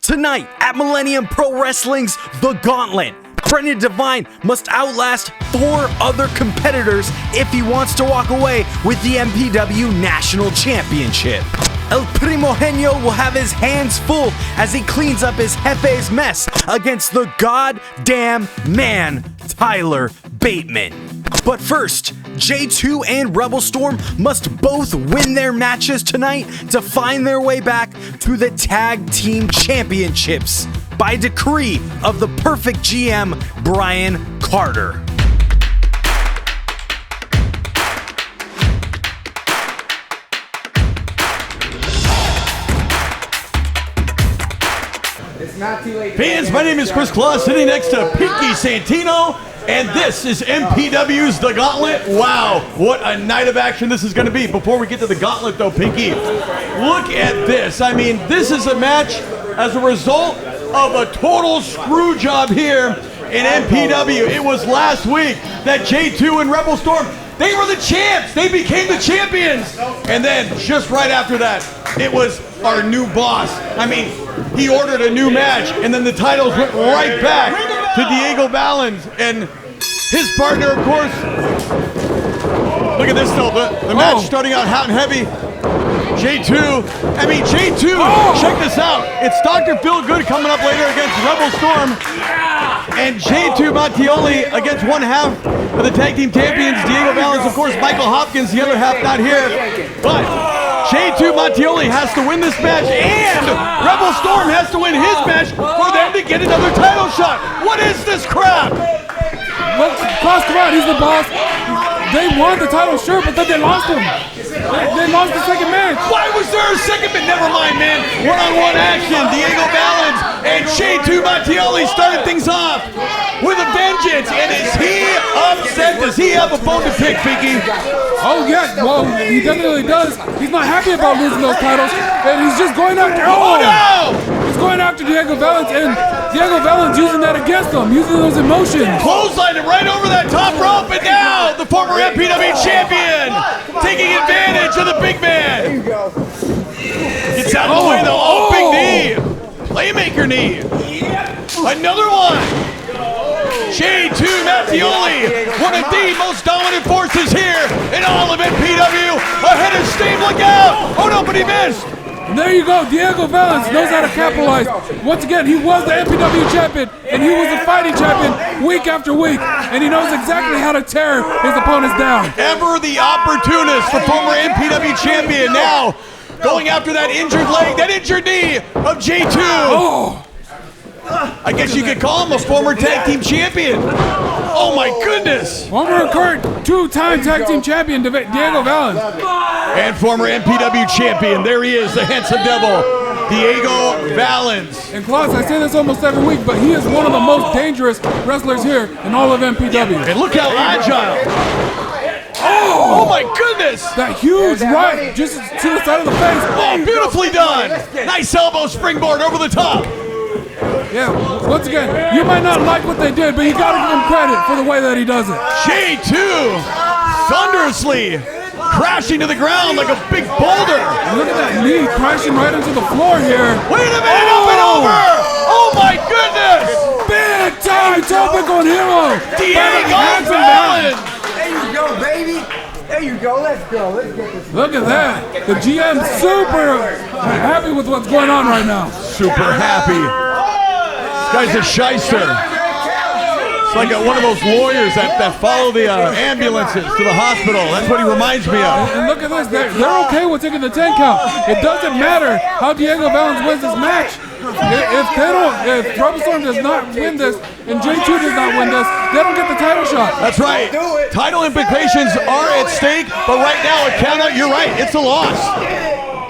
Tonight at Millennium Pro Wrestling's The Gauntlet, Brendan Devine must outlast 4 other competitors if he wants to walk away with the MPW National Championship. El Primohenio will have his hands full as he cleans up his Jefe's mess against the goddamn man, Tyler Bateman. But first, J2 and Rebel Storm must both win their matches tonight to find their way back to the Tag Team Championships by decree of the perfect GM, Brian Carter. Fans, my name is Chris Claus, sitting next to Pinky Santino, and this is MPW's The Gauntlet. Wow, what a night of action this is going to be. Before we get to the Gauntlet, though, Pinky, look at this. I mean, this is a match as a result of a total screw job here in MPW. It was last week that J2 and Rebel Storm, they were the champs. They became the champions. And then just right after that, it was our new boss. I mean, he ordered a new match, and then the titles went right back to Diego Valens and his partner, of course. Look at this, though. The match starting out hot and heavy. J2, check this out. It's Dr. Phil Good coming up later against Rebel Storm. And J2 Mattioli against one half of the tag team champions, Diego Valens, of course, Michael Hopkins, the other half not here. But J2 Mattioli has to win this match, and Rebel Storm has to win his match for them to get another title shot. What is this crap? Well, Cross, come on, he's the boss. They won the title, sure, but then they lost him. They lost the second match. Why was there a second match? Never mind, man. One-on-one action. Diego Valens and J2 Mattioli started things off with a vengeance. And is he upset? Does he have a bone to pick, Pinky? Oh, yeah. Well, he definitely does. He's not happy about losing those titles, and he's just going after. Oh, no! He's going after Diego Valens, and Diego Valens using that against him, using those emotions. Clothesline him right over that top rope, and now the former MPW champion taking advantage of the big man. Gets out of the way, though. Oh, big knee. Playmaker knee. Another one. J2 Mattioli, one of the most dominant forces here in all of MPW. Ahead of Steve, look out. Oh, no, but he missed. And there you go, Diego Valens knows how to capitalize. Once again, he was the MPW champion, and he was the fighting champion week after week, and he knows exactly how to tear his opponents down. Ever the opportunist, the former MPW champion, now going after that injured leg, that injured knee of J2. Oh. I guess you could call him a former tag team champion. Oh my goodness. Former current 2-time tag team champion, Diego Valens. And former MPW champion, there he is, the handsome devil, Diego Valens. And Klaus, I say this almost every week, but he is one of the most dangerous wrestlers here in all of MPW. And look how agile. Oh my goodness! That huge right just to the side of the face. Oh, beautifully done. Nice elbow springboard over the top. Yeah, once again, you might not like what they did, but you gotta give him credit for the way that he does it. J2 thunderously crashing to the ground like a big boulder. And look at that knee crashing right into the floor here. Wait a minute, up and over! Oh my goodness! Big time topical hero! Diego Valens! There you go, baby! There you go, let's go, let's get this. Look at that! The GM super happy with what's going on right now. Super happy. This guy's a shyster. It's like one of those lawyers that follow the ambulances to the hospital. That's what he reminds me of. And look at this, they're okay with taking the 10 count. It doesn't matter how Diego Valens wins this match. If Rebel Storm does not win this and J2 does not win this, they don't get the title shot. That's right. Title implications are at stake, but right now a count out, you're right, it's a loss.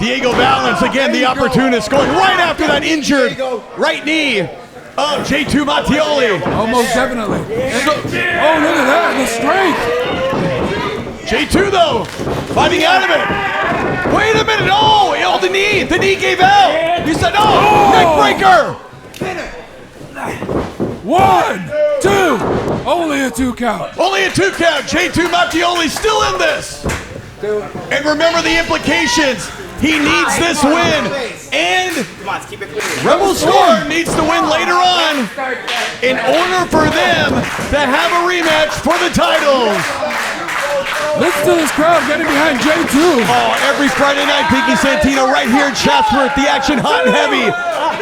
Diego Valens, again, the opportunist, going right after that injured right knee of J2 Mattioli. Almost definitely. Oh, look at that, the strength. J2, though, fighting out of it. Wait a minute, oh, the knee gave out. He said, neck breaker. 1, 2, only a 2 count. Only a 2 count, J2 Mattioli still in this. And remember the implications. He needs this win. And Rebel Storm needs to win later on in order for them to have a rematch for the titles. Listen to this crowd getting behind J2. Oh, every Friday night, Pinky Santino right here in Chatsworth. The action hot and heavy.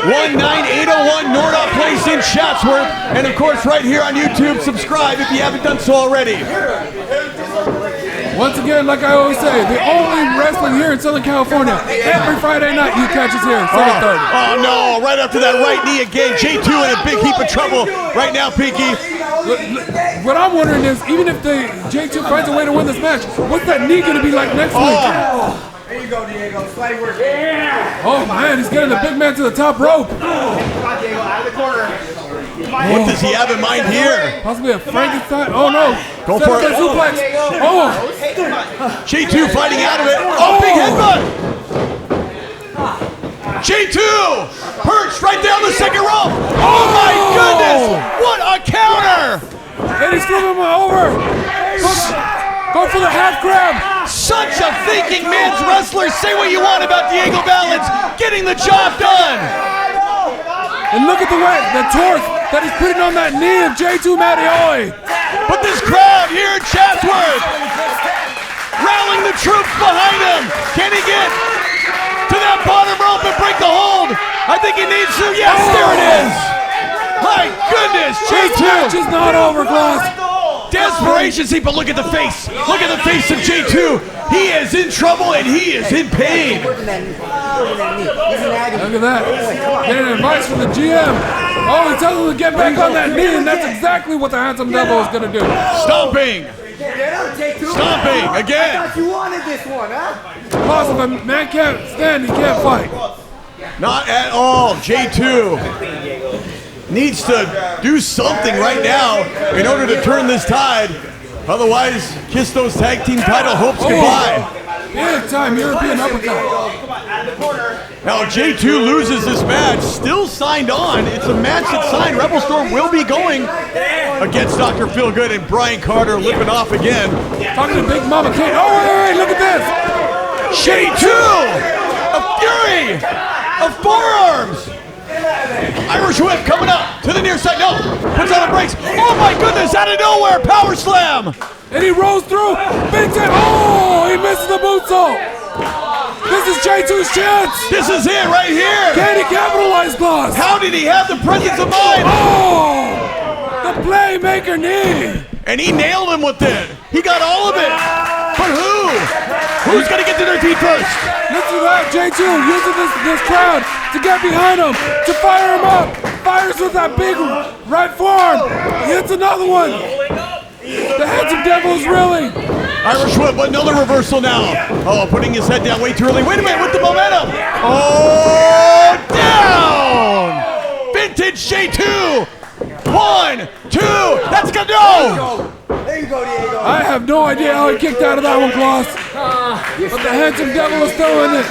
19801 Nordoff Place in Chatsworth. And of course, right here on YouTube, subscribe if you haven't done so already. Once again, like I always say, the only wrestling here in Southern California. Every Friday night, you catch us here at 7:30. Oh no, right after that right knee again. J2 in a big heap of trouble right now, Pinky. What I'm wondering is, even if the J2 finds a way to win this match, what's that knee going to be like next week? There you go, Diego. Slight work. Yeah. Oh man, he's getting the big man to the top rope. Come on, Diego, out of the corner. What does he have in mind here? Possibly a Frankenstein. Oh no. Go for it. Suplex. Oh. J2 fighting out of it. Oh, big headbutt. J2 perched right down the second rope. Oh my goodness. What a counter. And he's flipping him over. Go for the half grab. Such a thinking man's wrestler. Say what you want about Diego Valens getting the job done. And look at the torque that he's putting on that knee of J2 Mattioli. But this crowd here in Chatsworth rallying the troops behind him. Can he get to that bottom rope and break the hold? I think he needs to. Yes, there it is. My goodness, This match J2. is not over, Claus. Desperation, see, but look at the face. Look at the face of J2. He is in trouble and he is in pain. Working that knee. Working that knee. He's in agony. Look at that. Getting advice from the GM. Oh, he tells him to get back on that knee, and that's exactly what the Handsome Devil is going to do. Stomping. Stomping I again. thought you wanted this one, huh? Plus, if a man can't stand, he can't fight. Not at all. J2 needs to do something right now in order to turn this tide. Otherwise, kiss those tag team title hopes goodbye. Big time European uppercut. Now J2 loses this match, still signed on. It's a match that's signed. Rebel Storm will be going against Dr. Feelgood and Brian Carter lipping off again. Talking to Big Mama Kate. Oh, wait, look at this. J2, a fury of forearms. Irish whip coming up to the near side. No, puts on the brakes. Oh my goodness, out of nowhere, power slam. And he rolls through. Big time. Oh, he misses the moonsault. This is J2's chance. This is it right here. Can he capitalize, Claus? How did he have the presence of mind? Oh, the playmaker knee. And he nailed him with it. He got all of it. But who? Who's going to get to their feet first? Listen to that, J2 using this crowd to get behind him, to fire him up. Fires with that big right forearm. Hits another one. The Handsome Devil is reeling. Irish whip, another reversal now. Oh, putting his head down way too early. Wait a minute, with the momentum. Oh, down. Vintage J2. 1, 2, that's gonna go. There you go, Diego. I have no idea how he kicked out of that one, Claus. But the Handsome Devil is still in it.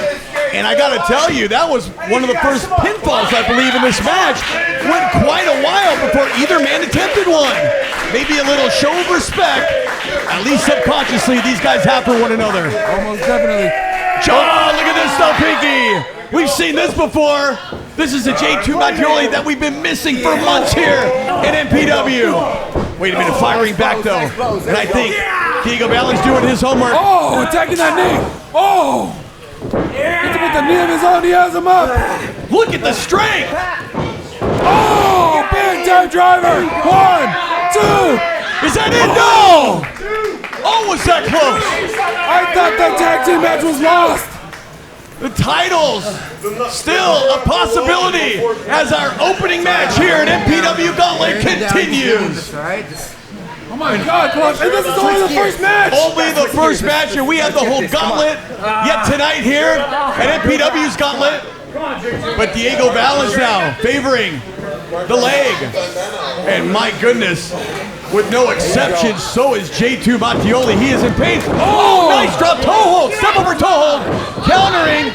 And I gotta tell you, that was one of the first pinfalls, I believe, in this match. Went quite a while before either man attempted one. Maybe a little show of respect, at least subconsciously, these guys have for one another. Almost definitely. John, look at this stuff, Pinky. We've seen this before. This is the J2 Mattioli that we've been missing for months here in MPW. Wait a minute, firing back though. And I think Diego Valens doing his homework. Oh, attacking that knee. Oh. Gets him with the knee of his own. He has him up. Look at the strength. Oh, big time driver. 1, 2. Is that it? No. Oh, was that close? I thought that tag team match was lost. The titles still a possibility as our opening match here at MPW Gauntlet continues. Oh my God, Claus. And this is only the first match. Only the first match here. We have the whole gauntlet yet tonight here at MPW's Gauntlet. But Diego Valens now favoring the leg. And my goodness, with no exception, so is J2 Mattioli. He is in pain. Oh, nice drop toe hold. Step over toe hold. Countering.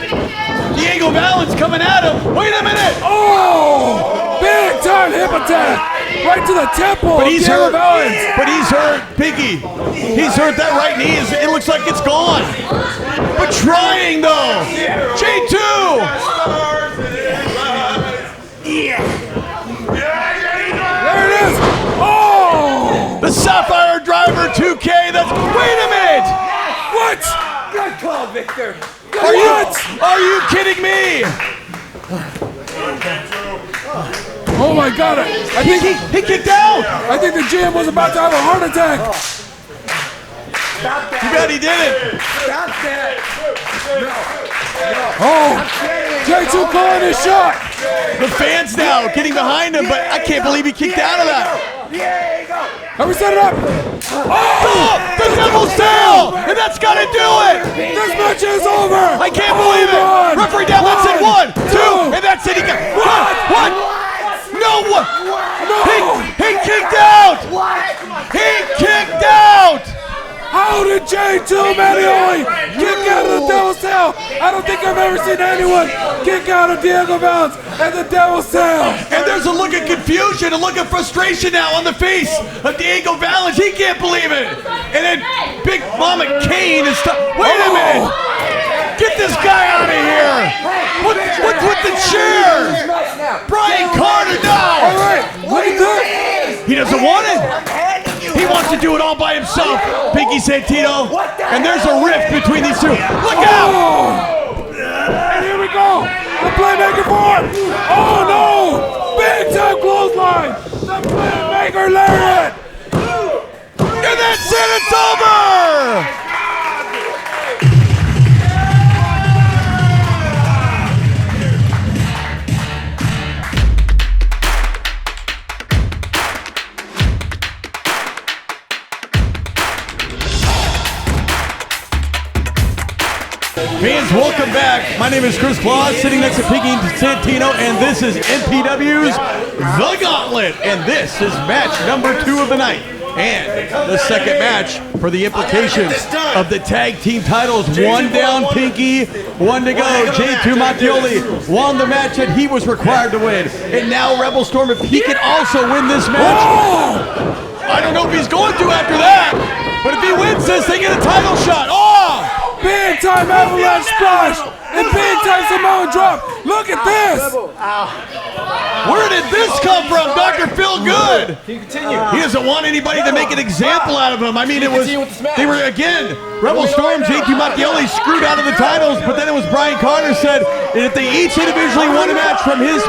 Diego Valens coming at him. Wait a minute. Oh, big time hip attack. Right to the temple. But he's Diego hurt. Valens. But he's hurt, Pinky. He's hurt. That right knee. It looks like it's gone. but trying though. J2. There it is. Oh! The Sapphire Driver 2K. Wait a minute. What? Good call, Victor. Are you kidding me? Oh my God! I think He kicked out. I think the GM was about to have a heart attack. Stop that. Too bad he did it. Stop that. Oh, J2 calling his shot. The fans now getting behind him, but I can't believe he kicked out of that. There you go. Have we set it up? Oh, the Devil's Tail, and that's got to do it. This match is over. I can't believe it. Referee down, that's it. 1, 2, and that's it. He got what? No, what? He kicked out. He kicked out. How did J2 Mattioli kick out of the Devil's Tail? I don't think I've ever seen anyone kick out of Diego Valens at the Devil's Tail. And there's a look of confusion, a look of frustration now on the face of Diego Valens. He can't believe it. And then Big Mama Kane is wait a minute. Get this guy out of here. What's with the chair? Brian Carter, no. All right, look at this. He doesn't want it. He wants to do it all by himself, Pinky Santino. And there's a rift between these two. Look out! And here we go. The playmaker for him. Oh no! Big time clothesline. The playmaker lariat. And that's it. It's over. Fans, welcome back. My name is Chris Claus, sitting next to Pinky Santino, and this is MPW's The Gauntlet. And this is match number 2 of the night. And the second match for the implications of the tag team titles. 1 down, Pinky, 1 to go. J2 Mattioli won the match that he was required to win. And now Rebel Storm, if he can also win this match, I don't know if he's going to after that. But if he wins this, they get a title shot. Oh! Big time avalanche splash and big time Samoan drop. Look at this. Where did this come from, Dr. Phil Good? Can you continue? He doesn't want anybody to make an example out of him. I mean, they were, again, Rebel Storm, J2 Mattioli screwed out of the titles, but then it was Brian Carter said that if they each individually won a match from his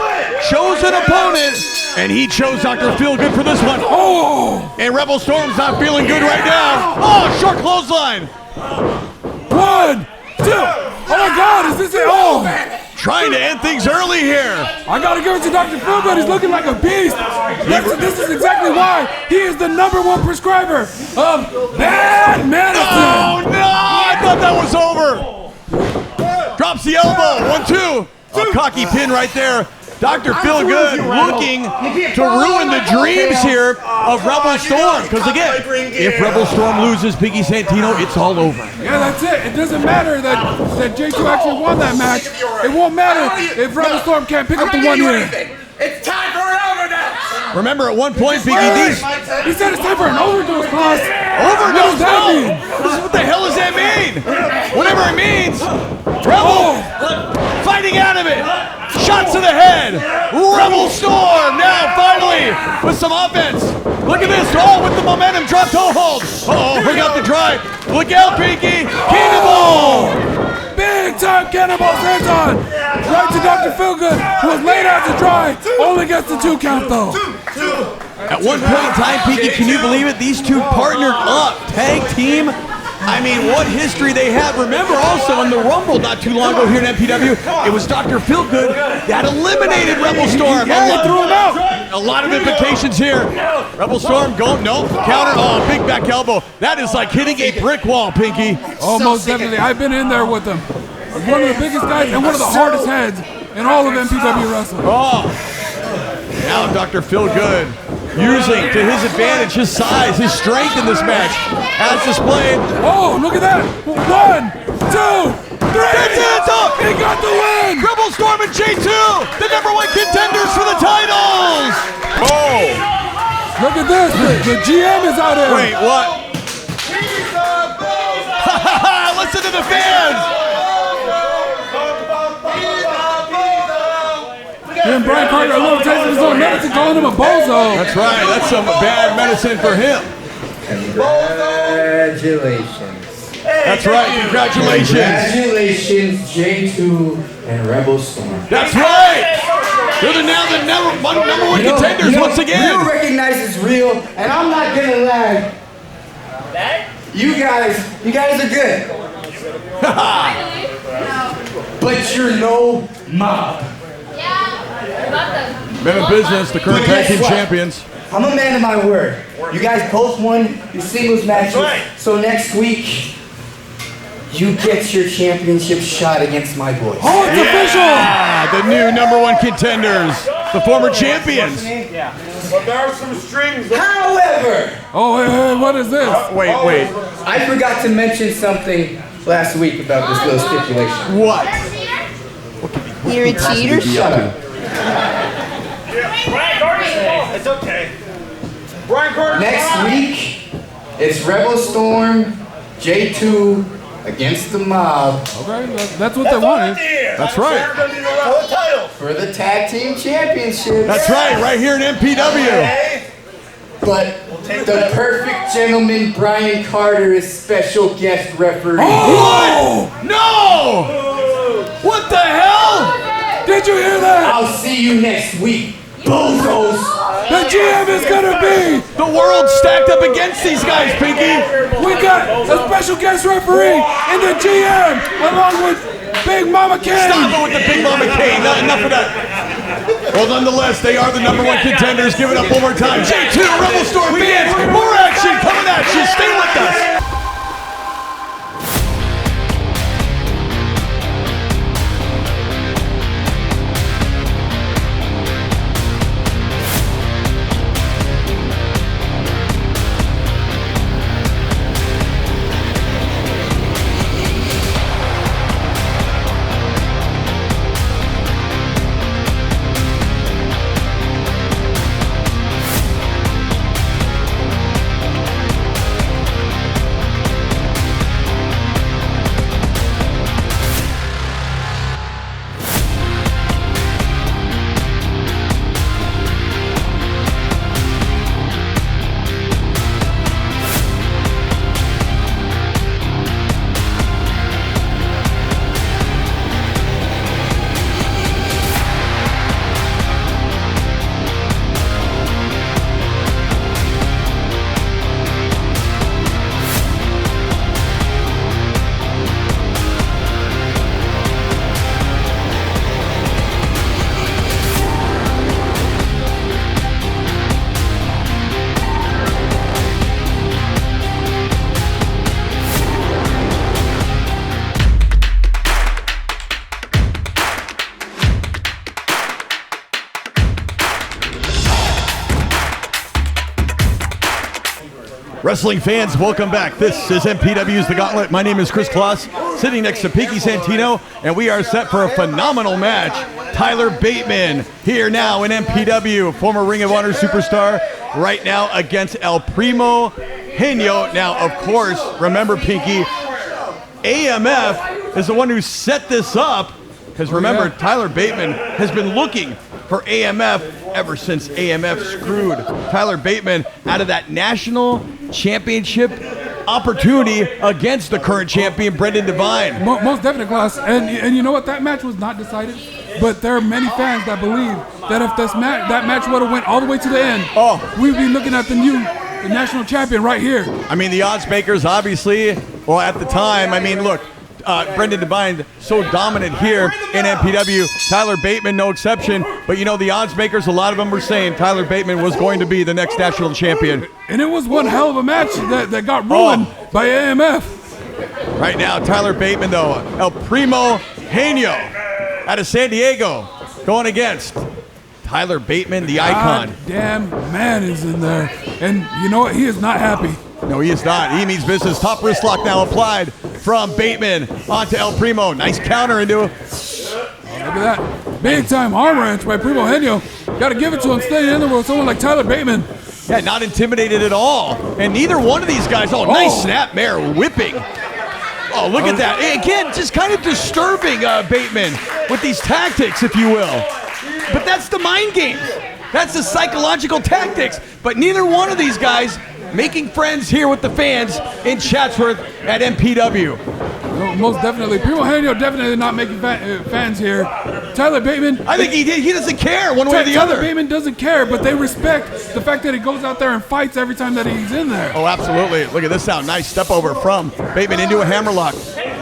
chosen opponent, and he chose Dr. Phil Good for this one. Oh! And Rebel Storm's not feeling good right now. Oh, short clothesline. 1, 2. Oh my God, is this it? Oh! Trying to end things early here. I gotta give it to Dr. Feelgood. He's looking like a beast. This is exactly why he is the #1 prescriber of bad medicine. Oh no! I thought that was over. Drops the elbow. 1, 2. A cocky pin right there. Dr. Feelgood looking to ruin the dreams here of Rebel Storm. Because again, if Rebel Storm loses Pinky Santino, it's all over. Yeah, that's it. It doesn't matter that J2 actually won that match. It won't matter if Rebel Storm can't pick up the 1 here. It's time for an overdose. Remember, at one point, Pinky, He said it's time for an overdose, class. Overdose? What does that mean? What the hell does that mean? Whatever it means. Rebel fighting out of it. Shots to the head. Rebel Storm now finally with some offense. Look at this. Oh, with the momentum drop toe hold. Uh-oh, we got the drive. Look out, Pinky. Cannonball. Big time cannonball senton. Right to Dr. Feelgood, who was laid out to dry. Only gets the 2 count though. At one point in time, Pinky, can you believe it? These two partnered up. Tag team. I mean, what history they have. Remember also in the Rumble not too long ago here in MPW, it was Dr. Feelgood that eliminated Rebel Storm. Threw him out. A lot of implications here. Rebel Storm going, no, counter, oh, big back elbow. That is like hitting a brick wall, Pinky. Oh, most definitely. I've been in there with him. One of the biggest guys and one of the hardest heads in all of MPW wrestling. Oh, now Dr. Feelgood using to his advantage, his size, his strength in this match, as displayed. Oh, look at that. 1, 2, 3. That's it, it's up. He got the win. Rebel Storm and J2, the #1 contenders for the titles. Oh. Look at this. The GM is out here. Wait, what? Listen to the fans. Then Brian Carter, a little taste of his own medicine, calling him a bozo. That's right. That's some bad medicine for him. Congratulations. That's right. Congratulations. Congratulations, J2 and Rebel Storm. That's right. They're now the number one contenders once again. Real recognizes real, and I'm not gonna lie. You guys are good. But you're no mob. Men in business, the current tag team champions. I'm a man of my word. You guys both won your singles matches, so next week you get your championship shot against my boys. Oh, it's official! The new number one contenders, the former champions. But there are some strings. However, hey, what is this? Wait. I forgot to mention something last week about this little stipulation. What? You're a cheater? Shut up. Brian Carter, it's okay. Brian Carter. Next week, it's Rebel Storm, J2 against the mob. Okay, that's what they wanted. That's right. For the tag team championship. That's right here in MPW. But the perfect gentleman, Brian Carter, is special guest referee. What? No! What the hell? Did you hear that? I'll see you next week, bozos. The GM is gonna be. The world's stacked up against these guys, Pinky. We got a special guest referee and the GM along with Big Mama Kane. Stop it with the Big Mama Kane. Enough of that. Well, nonetheless, they are the number one contenders. Give it up one more time. J2 Rebel Storm fans. More action coming at you. Stay with us. Wrestling fans, welcome back. This is MPW's The Gauntlet. My name is Chris Kloss, sitting next to Pinky Santino, and we are set for a phenomenal match. Tyler Bateman, here now in MPW, former Ring of Honor superstar, right now against El Primohenio. Now, of course, remember, Pinky, AMF is the one who set this up, because remember, Tyler Bateman has been looking for AMF ever since AMF screwed Tyler Bateman out of that national championship opportunity against the current champion, Brendan Devine. Most definitely, Klaus. And you know what? That match was not decided, but there are many fans that believe that if that match would have went all the way to the end, we'd be looking at the national champion right here. I mean, the odds makers, obviously, well, at the time, I mean, look, Brendan Devine so dominant here in MPW. Tyler Bateman, no exception. But you know, the odds makers, a lot of them were saying Tyler Bateman was going to be the next national champion. And it was one hell of a match that got ruined by AMF. Right now, Tyler Bateman, though, El Primohenio out of San Diego, going against Tyler Bateman, the icon. God damn man is in there. And you know what? He is not happy. No, he is not. He means business. Top wrist lock now applied from Bateman onto El Primo. Nice counter into it. Look at that. Big time arm wrench by Primohenio. Got to give it to him. Staying in there with someone like Tyler Bateman. Yeah, not intimidated at all. And neither one of these guys, nice snap mare whipping. Oh, look at that. Again, just kind of disturbing Bateman with these tactics, if you will. But that's the mind games. That's the psychological tactics. But neither one of these guys making friends here with the fans in Chatsworth at MPW. No, most definitely. Primohenio definitely not making fans here. Tyler Bateman. I think he doesn't care one way or the other. Tyler Bateman doesn't care, but they respect the fact that he goes out there and fights every time that he's in there. Oh, absolutely. Look at this now. Nice step over from Bateman into a hammerlock.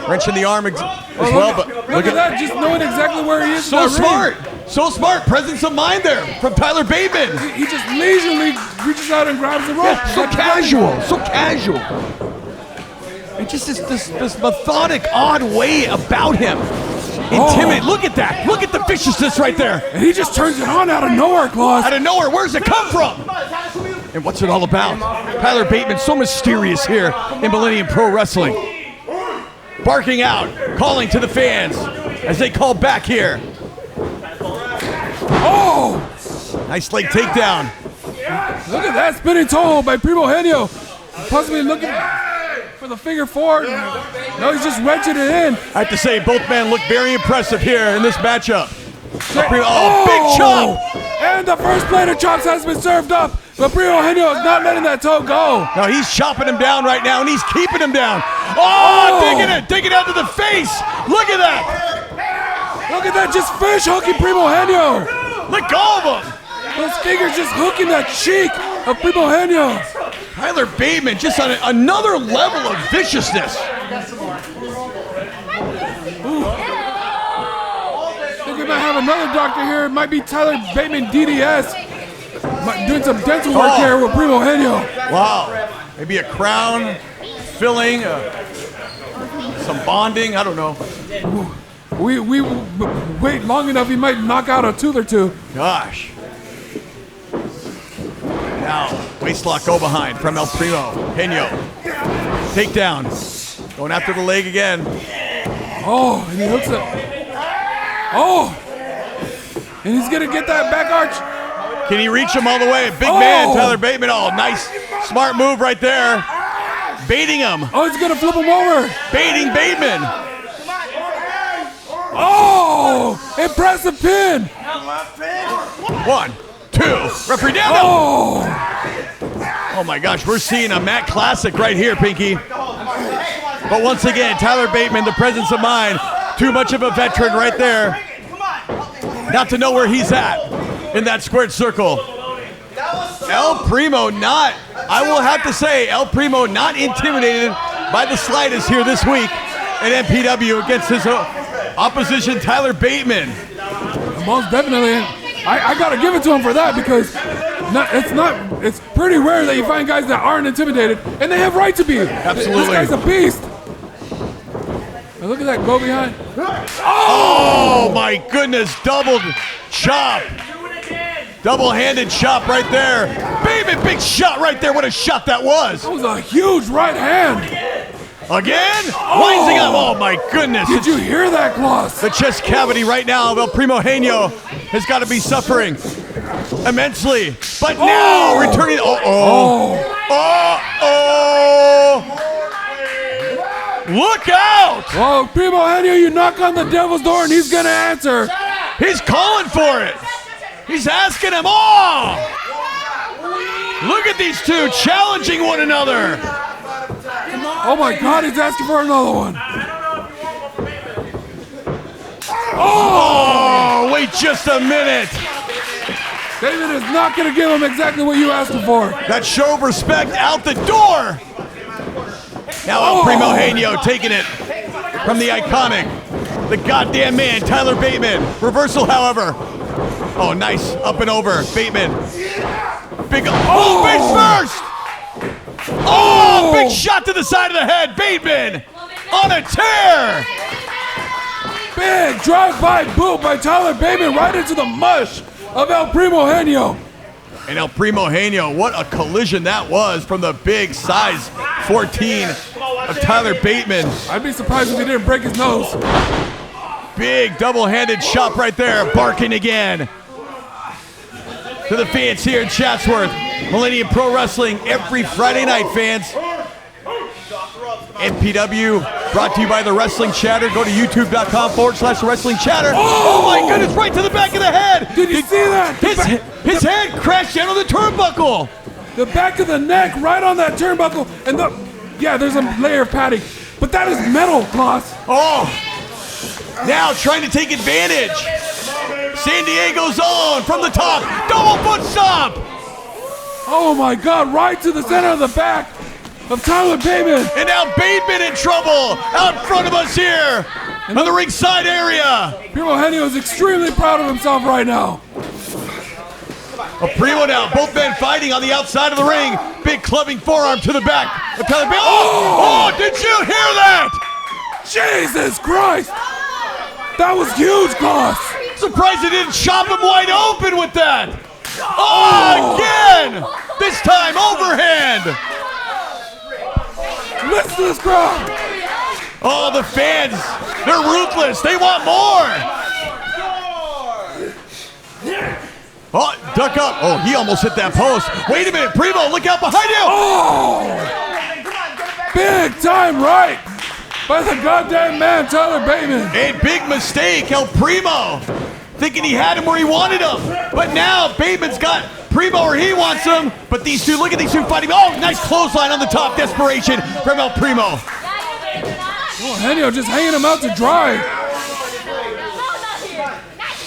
Wrenching the arm as well. But look at that, just knowing exactly where he is. So smart. So smart. Presence of mind there from Tyler Bateman. He just leisurely reaches out and grabs the rope. Yeah, so casual. So casual. And just this methodic, odd way about him. Intimidate. Look at that. Look at the viciousness right there. And he just turns it on out of nowhere, Claus. Out of nowhere. Where's it come from? And what's it all about? Tyler Bateman, so mysterious here in Millennium Pro Wrestling. Barking out, calling to the fans as they call back here. Oh! Nice leg takedown. Look at that spinning toe by Primohenio. Possibly looking for the figure four. No, he's just wrenching it in. I have to say, both men look very impressive here in this matchup. Oh, big chop! And the first plate of chops has been served up, but Primohenio is not letting that toe go. No, he's chopping him down right now, and he's keeping him down. Oh, digging out to the face. Look at that. Look at that, just fish hooking Primohenio. Let go of him. Those fingers just hooking that cheek of Primohenio. Tyler Bateman just on another level of viciousness. We might have another doctor here. It might be Tyler Bateman DDS. Doing some dental work here with Primohenio. Wow. Maybe a crown filling, some bonding. I don't know. We wait long enough, he might knock out a tooth or two. Gosh. Now, waistlock go behind from El Primohenio. Takedown. Going after the leg again. Oh, and he hooks it. Oh! And he's gonna get that back arch. Can he reach him all the way? Big man, Tyler Bateman. Oh, nice, smart move right there. Baiting him. Oh, he's gonna flip him over. Baiting Bateman. Oh! Impressive pin. 1, 2. Referee down. Oh my gosh, we're seeing a Matt classic right here, Pinky. But once again, Tyler Bateman, the presence of mind. Too much of a veteran right there. Not to know where he's at in that squared circle. El Primo not, I will have to say, El Primo not intimidated by the slightest here this week at MPW against his opposition, Tyler Bateman. Most definitely. I got to give it to him for that because it's pretty rare that you find guys that aren't intimidated, and they have right to be. Absolutely. This guy's a beast. And look at that, go behind. Oh my goodness, doubled chop. Double-handed chop right there. Bateman, big shot right there. What a shot that was. That was a huge right hand. Again? Rising up. Oh my goodness. Did you hear that, Klaus? The chest cavity right now of El Primohenio has got to be suffering immensely. But now returning. Look out! Oh, Primohenio, you knock on the devil's door and he's gonna answer. He's calling for it. He's asking him. Oh! Look at these two challenging one another. Oh my God, he's asking for another one. Oh, wait just a minute. David is not gonna give him exactly what you asked him for. That show of respect out the door. Now El Primohenio taking it from the iconic, the goddamn man, Tyler Bateman. Reversal, however. Oh, nice. Up and over. Bateman. Big. Oh, face first. Oh, big shot to the side of the head. Bateman on a tear. Big drive-by boot by Tyler Bateman right into the mush of El Primohenio. And El Primohenio, what a collision that was from the big size 14 of Tyler Bateman. I'd be surprised if he didn't break his nose. Big double-handed chop right there, barking again. To the fans here in Chatsworth, Millennium Pro Wrestling every Friday night, fans. MPW brought to you by the Wrestling Chatter. Go to youtube.com/wrestling chatter. Oh my goodness, right to the back of the head. Did you see that? His head crashed down on the turnbuckle. The back of the neck, right on that turnbuckle, and there's a layer of padding, but that is metal, Klaus. Oh, now trying to take advantage. San Diego's on from the top, double foot stomp. Oh my God, right to the center of the back of Tyler Bateman. And now Bateman in trouble out in front of us here in the ringside area. Primohenio is extremely proud of himself right now. Primo now, both men fighting on the outside of the ring. Big clubbing forearm to the back of Tyler Bateman. Oh, did you hear that? Jesus Christ! That was huge, Klaus. Surprised he didn't chop him wide open with that. Oh, again! This time overhand. Listen to this crowd. Oh, the fans, they're ruthless. They want more. Oh, duck up. Oh, he almost hit that post. Wait a minute, Primo, look out behind you. Oh! Big time right by the goddamn man, Tyler Bateman. A big mistake, El Primo, thinking he had him where he wanted him. But now Bateman's got Primo where he wants him. But these two, look at these two fighting. Oh, nice clothesline on the top. Desperation from El Primo. Oh, Henio just hanging him out to dry.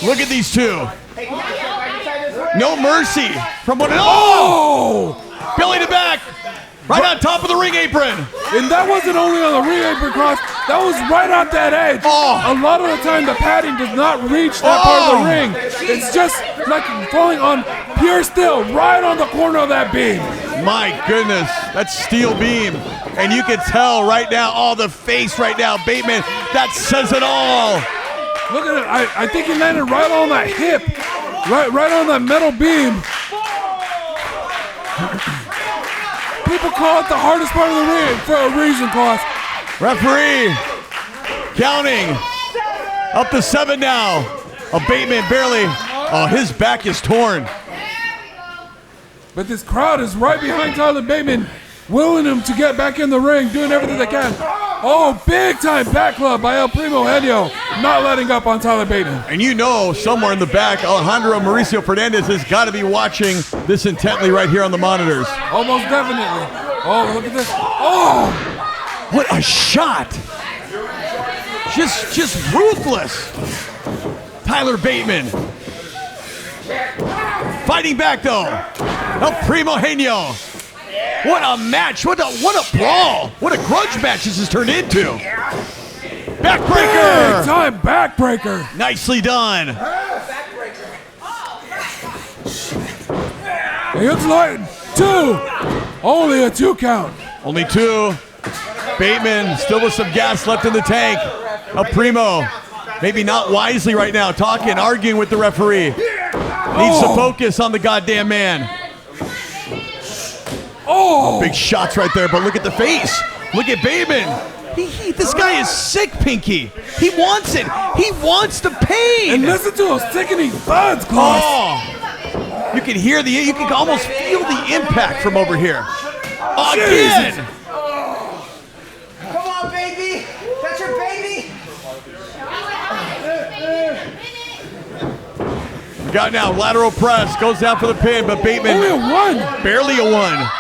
Look at these two. No mercy from one. Oh! Belly to back. Right on top of the ring apron. And that wasn't only on the ring apron, Cross. That was right on that edge. Oh. A lot of the time, the padding does not reach that part of the ring. It's just like falling on pure steel right on the corner of that beam. My goodness, that's steel beam. And you can tell right now, the face right now, Bateman, that says it all. Look at it. I think he landed right on that hip. Right on that metal beam. People call it the hardest part of the ring for a reason, Klaus. Referee counting up to 7 now. Bateman barely. Oh, his back is torn. But this crowd is right behind Tyler Bateman, willing him to get back in the ring, doing everything they can. Oh, big time back club by El Primohenio, not letting up on Tyler Bateman. And you know, somewhere in the back, Alejandro Mauricio Fernandez has got to be watching this intently right here on the monitors. Almost definitely. Oh, look at this. Oh! What a shot! Just ruthless. Tyler Bateman. Fighting back though. El Primohenio. What a match! What a brawl! What a grudge match this has turned into! Backbreaker! Big time backbreaker! Nicely done! He hooks like 2! Only a 2 count. Only 2. Bateman still with some gas left in the tank. El Primo, maybe not wisely right now, arguing with the referee. Needs to focus on the goddamn man. Oh! Big shots right there, but look at the face. Look at Bateman. This guy is sick, Pinky. He wants it. He wants the pain. And listen to those sickening thuds, Klaus. Oh! You can hear you can almost feel the impact from over here. Again! Come on, baby. That's your baby. We got now lateral press, goes down for the pin, but Bateman. Only a 1. Barely a 1.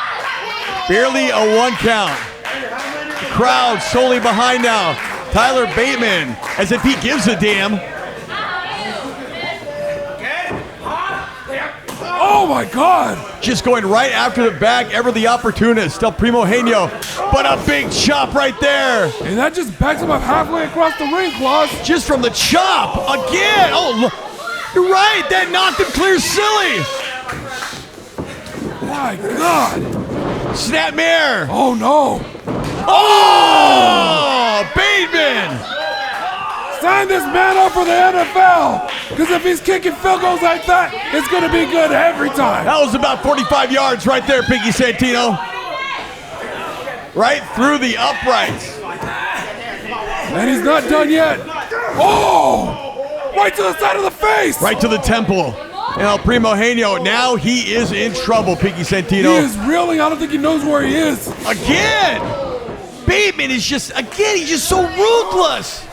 Barely a 1 count. The crowd solely behind now. Tyler Bateman, as if he gives a damn. Oh my God! Just going right after the back, ever the opportunist. El Primohenio, but a big chop right there. And that just backs him up halfway across the ring, Klaus. Just from the chop, again. Oh, look. You're right, that knocked him clear silly. My God. Snapmare. Oh no. Oh, Bateman. Sign this man up for the NFL. Because if he's kicking field goals like that, it's going to be good every time. That was about 45 yards right there, Pinky Santino. Right through the uprights. And he's not done yet. Oh! Right to the side of the face. Right to the temple. And El Primohenio, now he is in trouble, Pinky Santino. He is reeling. I don't think he knows where he is. Again! Bateman is just, again, he's just so ruthless.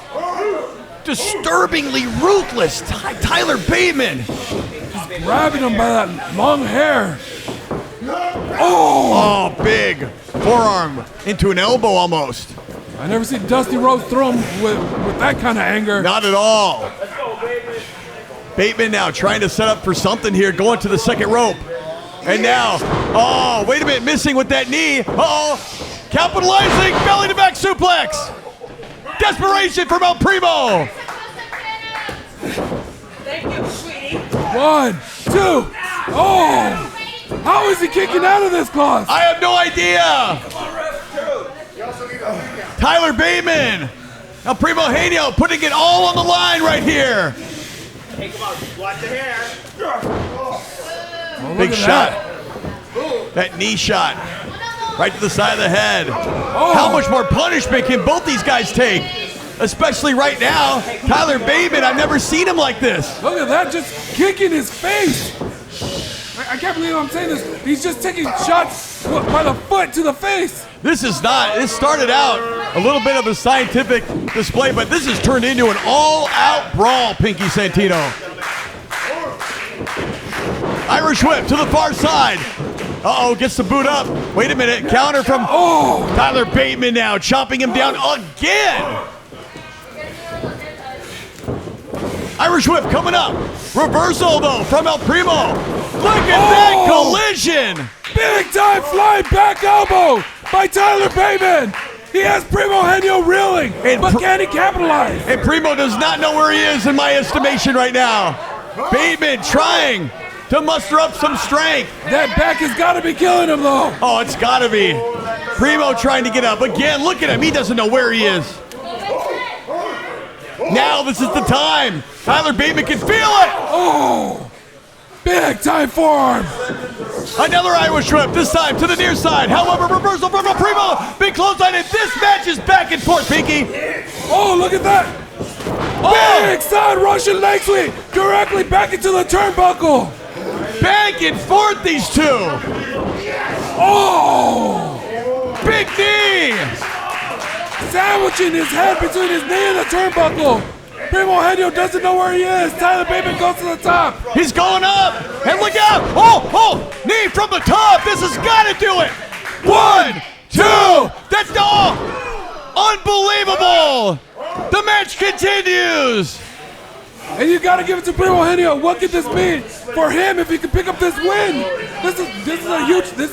Disturbingly ruthless. Tyler Bateman. Grabbing him by that long hair. Oh, big forearm into an elbow almost. I never seen Dusty Rhodes throw him with that kind of anger. Not at all. Bateman now trying to set up for something here, going to the second rope. And now, oh, wait a minute, missing with that knee. Uh-oh, capitalizing, belly to back suplex. Desperation from El Primo. Thank you, sweetie. 1, 2. Oh! How is he kicking out of this, Claus? I have no idea. Tyler Bateman. El Primohenio putting it all on the line right here. Hey, come on, watch the hair. Oh, Big shot. That knee shot. Right to the side of the head. Oh. How much more punishment can both these guys take? Especially right now. Tyler Bateman, I've never seen him like this. Look at that, just kicking his face. I can't believe I'm saying this. He's just taking shots by the foot to the face. This started out a little bit of a scientific display, but this has turned into an all-out brawl, Pinky Santino. Irish whip to the far side. Uh-oh, gets the boot up. Wait a minute, counter from Tyler Bateman now, chopping him down again. Irish whip coming up. Reversal, though, from El Primo. Look at that collision. Big time flying back elbow by Tyler Bateman. He has Primohenio reeling, but can he capitalize? And Primo does not know where he is in my estimation right now. Bateman trying to muster up some strength. That back has got to be killing him, though. Oh, it's got to be. Primo trying to get up. Again, look at him. He doesn't know where he is. Now this is the time. Tyler Bateman can feel it. Oh, big time forearm. Another Irish whip, this time to the near side. However, reversal from El Primo. Big clothesline, and this match is back and forth, Pinky. Oh, look at that. Big side Russian leg sweep directly back into the turnbuckle. Back and forth, these two. Oh, big knee. Sandwiching his head between his knee and the turnbuckle. Primohenio doesn't know where he is. Tyler Bateman goes to the top. He's going up. And look out. Oh, knee from the top. This has got to do it. 1, 2. That's all. Unbelievable. The match continues. And you got to give it to Primohenio. What could this mean for him if he can pick up this win? This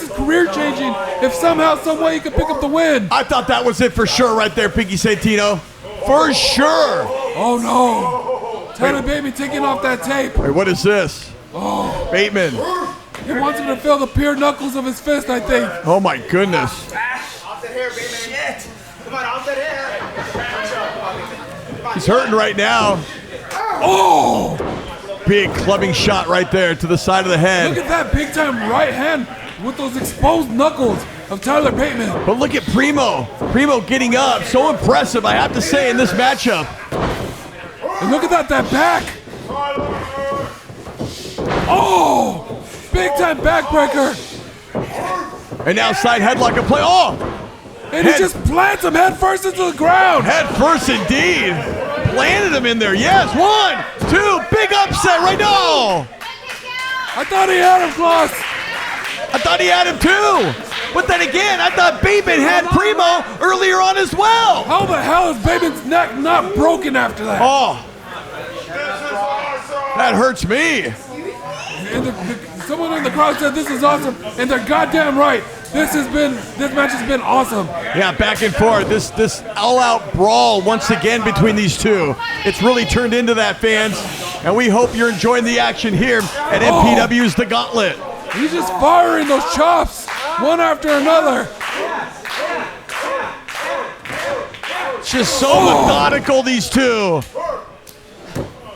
is career changing. If somehow, some way he can pick up the win. I thought that was it for sure right there, Pinky Santino. For sure. Oh no. Tyler Bateman taking off that tape. Wait, what is this? Oh. Bateman. He wants him to feel the pure knuckles of his fist, I think. Oh my goodness. Off the hair, Bateman. Shit. Come on, off that hair. He's hurting right now. Oh! Big clubbing shot right there to the side of the head. Look at that big time right hand with those exposed knuckles of Tyler Bateman. But look at Primo. Primo getting up. So impressive, I have to say, in this matchup. And look at that back. Oh! Big time backbreaker. And now side headlock and play. Oh! And he just plants him head first into the ground. Head first indeed. Planted him in there. Yes, 1, 2. Big upset right now. I thought he had him, Claus. I thought he had him too. But then again, I thought Bateman had Primo earlier on as well. How the hell is Bateman's neck not broken after that? Oh. That hurts me. And someone in the crowd said this is awesome, and they're goddamn right. This match has been awesome. Yeah, back and forth. This all-out brawl once again between these two. It's really turned into that, fans. And we hope you're enjoying the action here at MPW's The Gauntlet. He's just firing those chops, one after another. It's just so methodical, these two.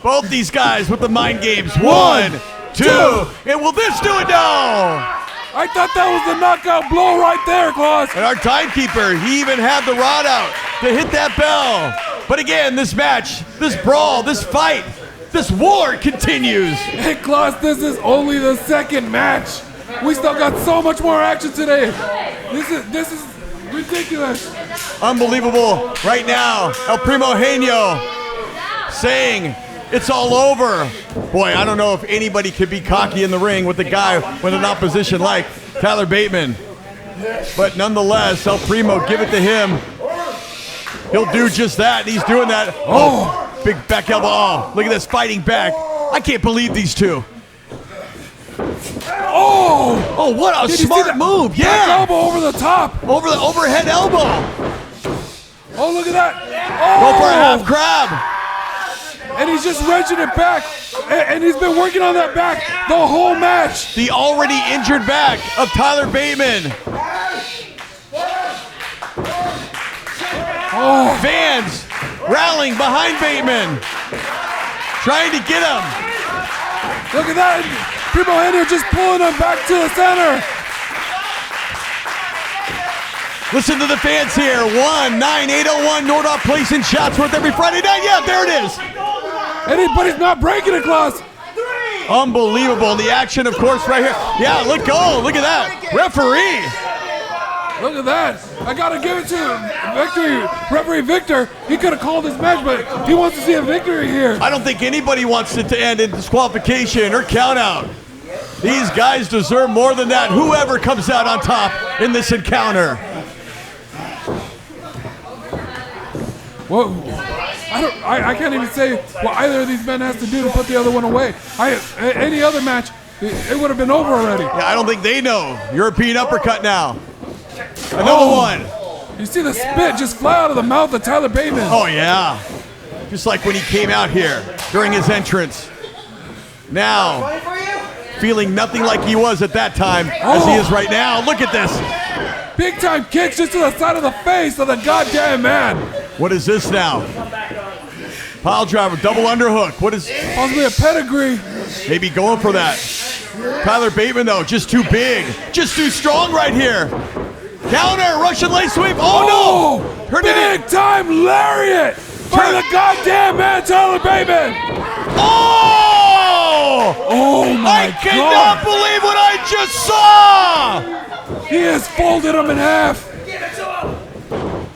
Both these guys with the mind games. 1, 2. And will this do it now? I thought that was the knockout blow right there, Claus. And our timekeeper, he even had the rod out to hit that bell. But again, this match, this brawl, this fight, this war continues. Hey, Claus, this is only the second match. We still got so much more action today. This is ridiculous. Unbelievable right now. El Primohenio saying it's all over. Boy, I don't know if anybody could be cocky in the ring with a guy with an opposition like Tyler Bateman. But nonetheless, El Primo, give it to him. He'll do just that. He's doing that. Oh, big back elbow. Oh, look at this, fighting back. I can't believe these two. Oh, what a smart move. Yeah. Back elbow over the top. Over the overhead elbow. Oh, look at that. Go for a half crab. And he's just wrenching it back. And he's been working on that back the whole match. The already injured back of Tyler Bateman. Oh. Fans rallying behind Bateman, trying to get him. Look at that. Primohenio just pulling him back to the center. Listen to the fans here. 19801 Nordhoff Place in Chatsworth every Friday night. Yeah, there it is. But he's not breaking it, Klaus. Unbelievable. The action, of course, right here. Yeah, look at that. Referee. Look at that. I got to give it to Referee Victor. He could have called this match, but he wants to see a victory here. I don't think anybody wants it to end in disqualification or count out. These guys deserve more than that. Whoever comes out on top in this encounter. Whoa. I can't even say what either of these men has to do to put the other one away. Any other match, it would have been over already. Yeah, I don't think they know. European uppercut now. Another one. You see the spit just fly out of the mouth of Tyler Bateman. Oh, yeah. Just like when he came out here during his entrance. Now, feeling nothing like he was at that time as he is right now. Look at this. Big time kicks just to the side of the face of the goddamn man. What is this now? Pile driver, double underhook. What is... Possibly a pedigree. Maybe going for that. Tyler Bateman, though, just too big. Just too strong right here. Counter, Russian leg sweep. Oh, no! Big time lariat by the goddamn man, Tyler Bateman. Oh my God. I cannot believe what I just saw. He has folded him in half.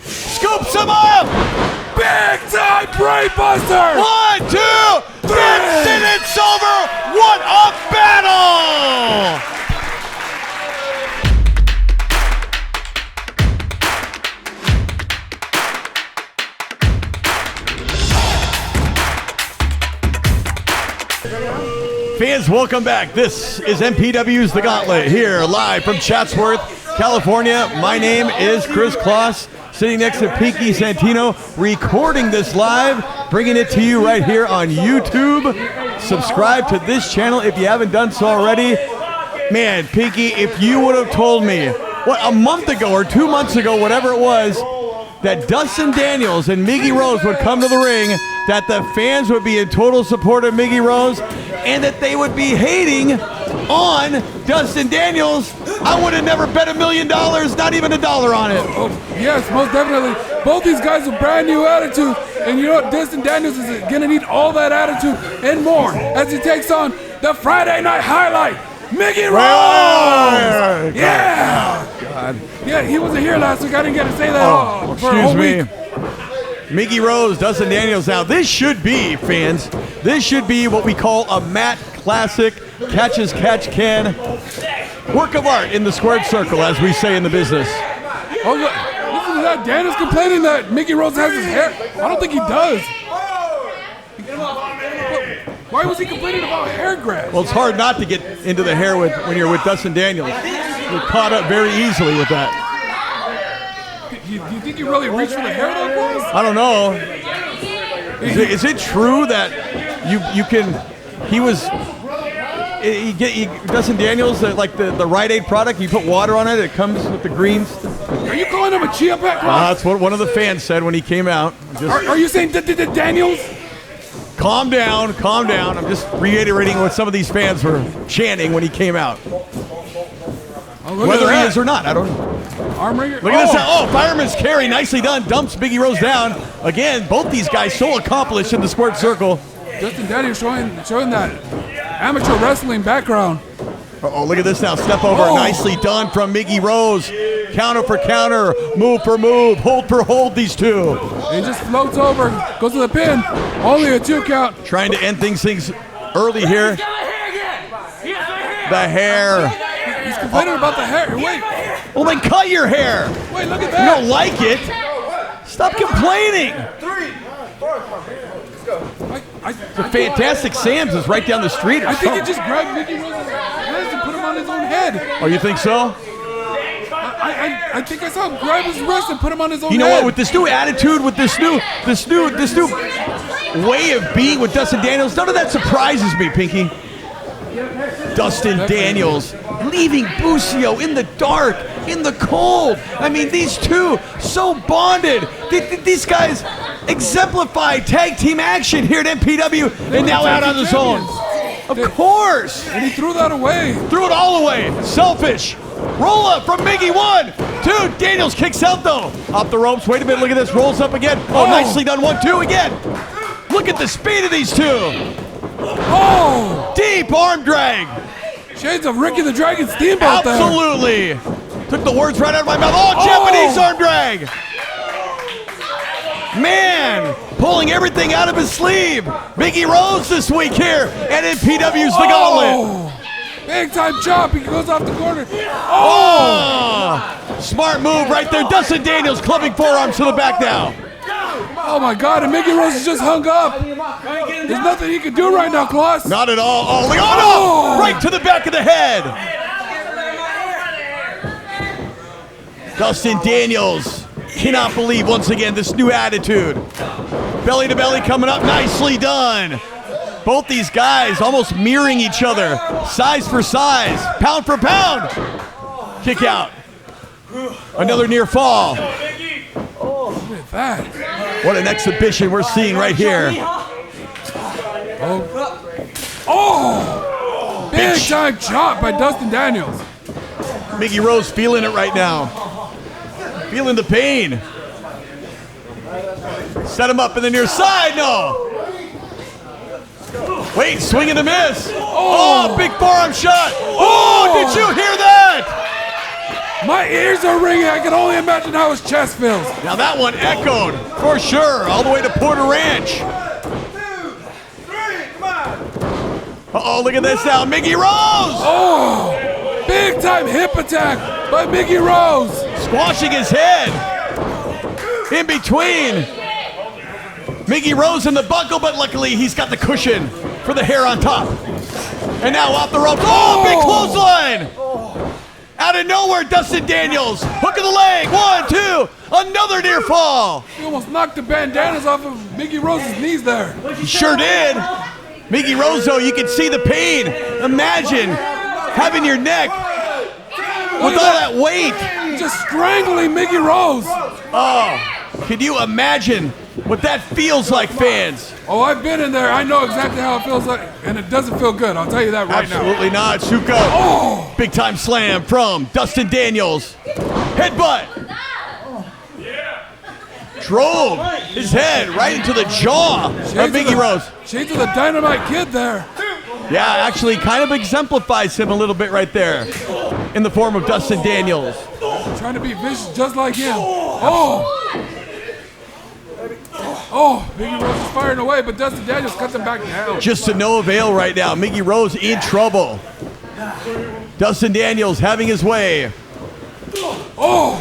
Scoops him up. Big time brain buster. 1, 2, 3. And it's over. What a battle. Fans, welcome back. This is MPW's The Gauntlet here live from Chatsworth, California. My name is Chris Kloss, sitting next to Pinky Santino, recording this live, bringing it to you right here on YouTube. Subscribe to this channel if you haven't done so already. Man, Pinky, if you would have told me, a month ago or 2 months ago, whatever it was, that Dustin Daniels and Miggy Rose would come to the ring, that the fans would be in total support of Miggy Rose, and that they would be hating on Dustin Daniels, I would have never bet $1 million, not even $1 on it. Oh, yes, most definitely. Both these guys with brand new attitude, and you know what? Dustin Daniels is going to need all that attitude and more as he takes on the Friday night highlight, Miggy Rose! Yeah! God. Yeah, he wasn't here last week. I didn't get to say that for a whole week. Miggy Rose, Dustin Daniels. Now, this should be, fans, this should be what we call a Matt Classic catch as catch can work of art in the squared circle, as we say in the business. Oh, look, listen to that. Dan is complaining that Miggy Rose has his hair. I don't think he does. Why was he complaining about hair grabs? Well, it's hard not to get into the hair when you're with Dustin Daniels. You're caught up very easily with that. Do you think you really reached for the hair though, boys? I don't know. Is it true that you can? Dustin Daniels, like the Rite Aid product, you put water on it, it comes with the greens. Are you calling him a Chia Pet? That's what one of the fans said when he came out. Are you saying Daniels? Calm down, calm down. I'm just reiterating what some of these fans were chanting when he came out. Whether he is or not, I don't know. Arm wringer. Look at this. Oh, fireman's carry. Nicely done. Dumps Miggy Rose down. Again, both these guys so accomplished in the squared circle. Dustin Daniels showing that amateur wrestling background. Oh, look at this now. Step over. Nicely done from Miggy Rose. Counter for counter. Move for move. Hold for hold, these two. He just floats over. Goes to the pin. Only a 2 count. Trying to end things early here. The hair. He's complaining about the hair. Wait. Well, then cut your hair. Wait, look at You that. don't like it? Stop complaining. 3, 4, come on, let's go. The fantastic Sam's is right down the street. I think he just grabbed Miggy Rose's wrist and put him on his own head. Oh, you think so? I think I saw him grab his wrist and put him on his own head. You know what? With this new attitude, with this new way of being with Dustin Daniels, none of that surprises me, Pinky. Dustin Daniels leaving Busio in the dark, in the cold. I mean, these two so bonded. These guys exemplify tag team action here at MPW, and now out on his own. Of course. And he threw that away. Threw it all away. Selfish. Roll up from Miggy. 1, 2. Daniels kicks out though. Off the ropes. Wait a minute. Look at this. Rolls up again. Oh, nicely done. 1, 2 again. Look at the speed of these two. Oh! Deep arm drag. Shades of Ricky the Dragon Steamboat there. Absolutely. Took the words right out of my mouth. Oh, Japanese arm drag. Man, pulling everything out of his sleeve. Miggy Rose this week here at MPW's The Gauntlet. Big time chop. He goes off the corner. Oh! Smart move right there. Dustin Daniels clubbing forearms to the back now. Oh my God, and Miggy Rose is just hung up. There's nothing he can do right now, Klaus. Not at all. Oh, no! Right to the back of the head. Dustin Daniels cannot believe once again this new attitude. Belly to belly coming up. Nicely done. Both these guys almost mirroring each other. Size for size. Pound for pound. Kick out. Another near fall. Look at that. What an exhibition we're seeing right here. Oh! Big time chop by Dustin Daniels. Miggy Rose feeling it right now. Feeling the pain. Set him up in the near side. No. Wait, swing and a miss. Oh, big forearm shot. Oh, did you hear that? My ears are ringing. I can only imagine how his chest feels. Now that one echoed for sure, all the way to Porter Ranch. 2, 3, come on. Uh-oh, look at this now. Miggy Rose. Oh! Big time hip attack by Miggy Rose. Squashing his head. In between. Miggy Rose in the buckle, but luckily he's got the cushion for the hair on top. And now off the ropes. Oh, big clothesline. Out of nowhere, Dustin Daniels. Hook of the leg. 1, 2. Another near fall. He almost knocked the bandanas off of Miggy Rose's knees there. He sure did. Miggy Rose, though, you can see the pain. Imagine having your neck with all that weight. Just strangling Miggy Rose. Oh, can you imagine what that feels like, fans? Oh, I've been in there. I know exactly how it feels like, and it doesn't feel good. I'll tell you that right now. Absolutely not. Suka. Oh! Big time slam from Dustin Daniels. Headbutt. Drove his head right into the jaw of Miggy Rose. Shades of the Dynamite Kid there. Yeah, actually kind of exemplifies him a little bit right there in the form of Dustin Daniels. Trying to be vicious just like him. Oh! Oh, Miggy Rose is firing away, but Dustin Daniels cuts him back down. Just to no avail right now. Miggy Rose in trouble. Dustin Daniels having his way. Oh!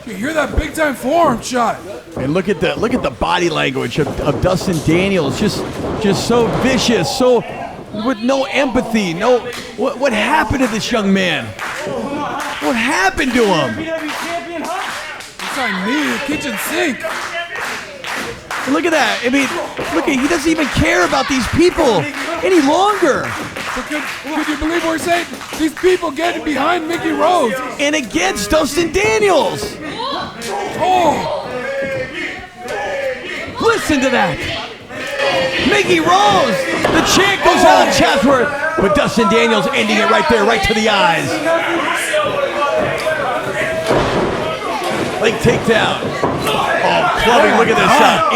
You hear that big time forearm shot. And look at the body language of Dustin Daniels. Just so vicious, so with no empathy. No, what happened to this young man? What happened to him? This guy needed a kitchen sink. And look at that. I mean, he doesn't even care about these people any longer. But could you believe what we're saying? These people getting behind Miggy Rose. And against Dustin Daniels. Oh! Listen to that. Miggy Rose. The chant goes on, Chatsworth. But Dustin Daniels ending it right there, right to the eyes. Leg takedown. Oh, clubbing. Look at this.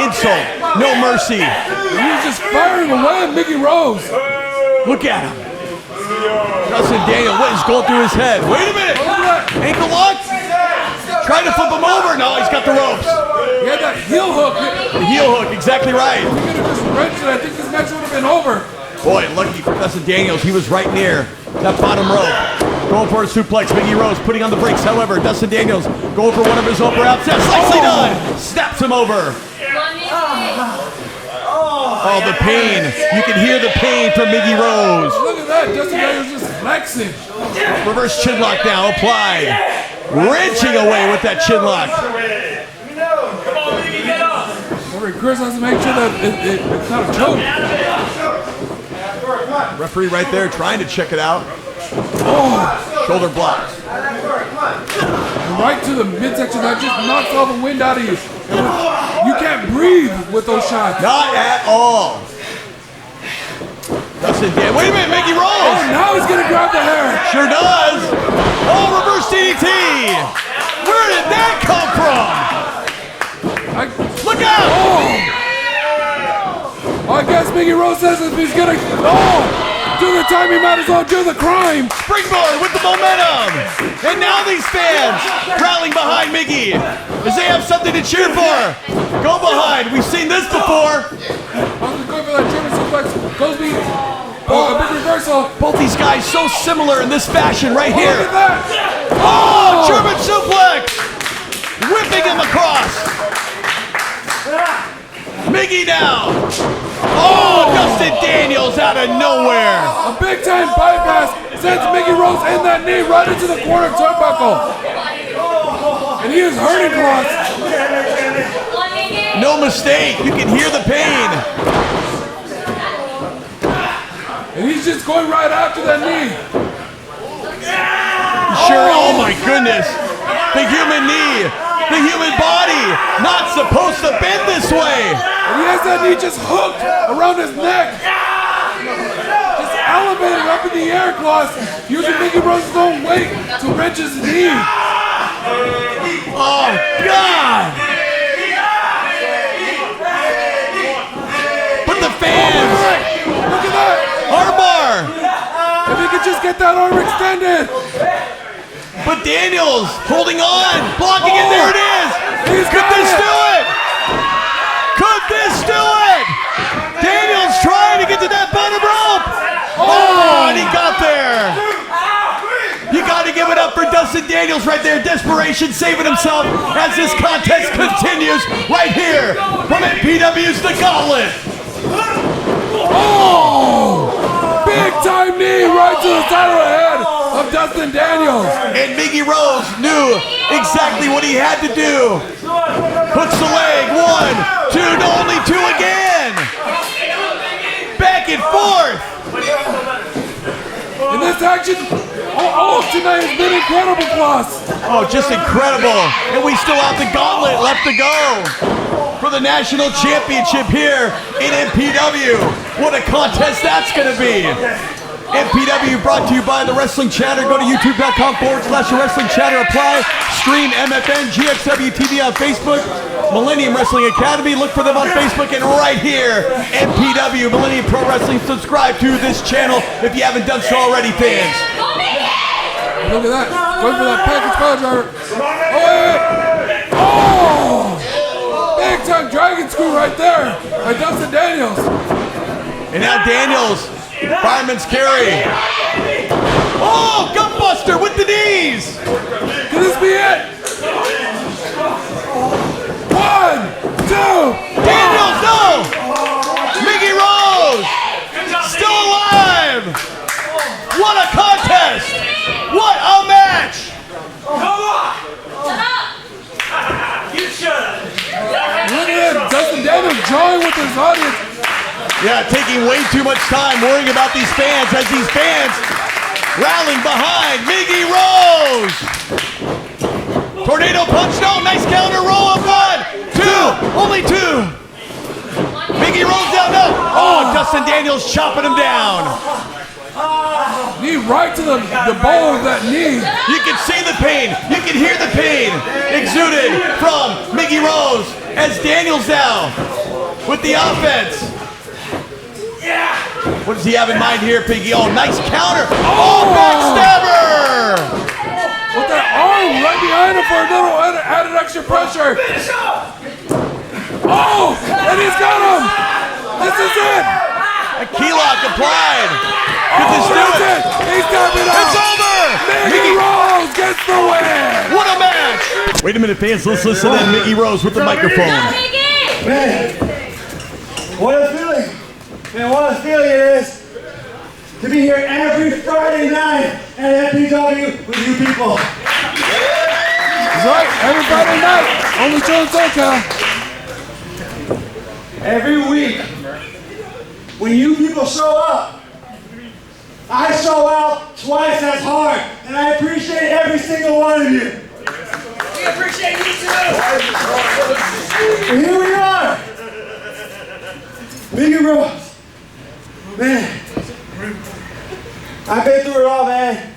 Insult. No mercy. He was just firing away at Miggy Rose. Look at him. Dustin Daniels, what is going through his head? Wait a minute. Ankle lock. Trying to flip him over. No, he's got the ropes. He had that heel hook. The heel hook, exactly right. If he could have just wrenched it, I think this match would have been over. Boy, lucky for Dustin Daniels, he was right near that bottom rope. Going for a suplex, Miggy Rose putting on the brakes. However, Dustin Daniels going for one of his upper outsets. Nicely done. Snaps him over. Oh, the pain. You can hear the pain from Miggy Rose. Look at that. Dustin Daniels just flexing. Reverse chin lock now applied. Wrenching away with that chin lock. Chris has to make sure that it's not a choke. Referee right there trying to check it out. Oh, shoulder blocks. Right to the midsection, that just knocks all the wind out of you. You can't breathe with those shots. Not at all. Dustin Dan. Wait a minute, Miggy Rose. Oh, now he's gonna grab the hair. Sure does. Oh, reverse DDT. Where did that come from? Look out! Oh, I guess Miggy Rose says if he's gonna do the time, he might as well do the crime. Springboard with the momentum. And now these fans rallying behind Miggy as they have something to cheer for. Go behind. We've seen this before. I'm going for that German suplex. Goes me. Oh, a big reversal. Both these guys so similar in this fashion right here. Look at that. Oh, German suplex. Whipping him across. Miggy now. Oh, Dustin Daniels out of nowhere. A big time bypass sends Miggy Rose in that knee right into the corner turnbuckle. And he is hurting Cross. No mistake. You can hear the pain. And he's just going right after that knee. Sure, oh my goodness. The human knee. The human body, not supposed to bend this way. And he has that knee just hooked around his neck. Just elevated up in the air, Klaus, using Miggy Rose's own weight to wrench his knee. Oh, God. But the fans. Look at that. Armbar. If he could just get that arm extended. But Daniels holding on, blocking it. There it is. Could this do it? Could this do it? Daniels trying to get to that bottom rope. Oh, and he got there. You got to give it up for Dustin Daniels right there. Desperation saving himself as this contest continues right here from MPW's The Gauntlet. Oh! Big time knee right to the side of the head of Dustin Daniels. And Miggy Rose knew exactly what he had to do. Hooks the leg, 1, 2, no, only 2 again. Back and forth. And this action, all of tonight has been incredible, Klaus. Oh, just incredible. And we still have the gauntlet left to go for the national championship here in MPW. What a contest that's going to be. MPW brought to you by the Wrestling Chatter. Go to youtube.com/Wrestling Chatter. Apply. Stream MFN, GXW TV on Facebook. Millennium Wrestling Academy. Look for them on Facebook and right here. MPW, Millennium Pro Wrestling. Subscribe to this channel if you haven't done so already, fans. Look at that. Going for that package power driver. Oh! Big time dragon screw right there by Dustin Daniels. And now Daniels, fireman's carry. Oh, gutbuster with the knees. Could this be it? 1, 2. Daniels, no. Miggy Rose, still alive. What a contest. What a match. Look at that. Dustin Daniels jawing with his audience. Yeah, taking way too much time worrying about these fans as these fans rallying behind Miggy Rose. Tornado punch, no, nice counter roll up, 1, 2, only 2. Miggy Rose down, no. Oh, Dustin Daniels chopping him down. Knee right to the ball of that knee. You can see the pain, you can hear the pain exuded from Miggy Rose as Daniels now with the offense. What does he have in mind here, Pinky? Oh, nice counter. Oh, backstabber! With that arm right behind him for a little added extra pressure. Oh, and he's got him. This is it. A key lock applied. Could this do it? He's tapping out. It's over. Miggy Rose gets the win. What a match. Wait a minute, fans. Let's listen to Miggy Rose with the microphone. Man, what a feeling. Man, what a feeling it is to be here every Friday night at MPW with you people. That's right, every Friday night, only show in SoCal. Every week, when you people show up, I show out twice as hard, and I appreciate every single one of you. We appreciate you too. And here we are. Miggy Rose. Man, I've been through it all, man.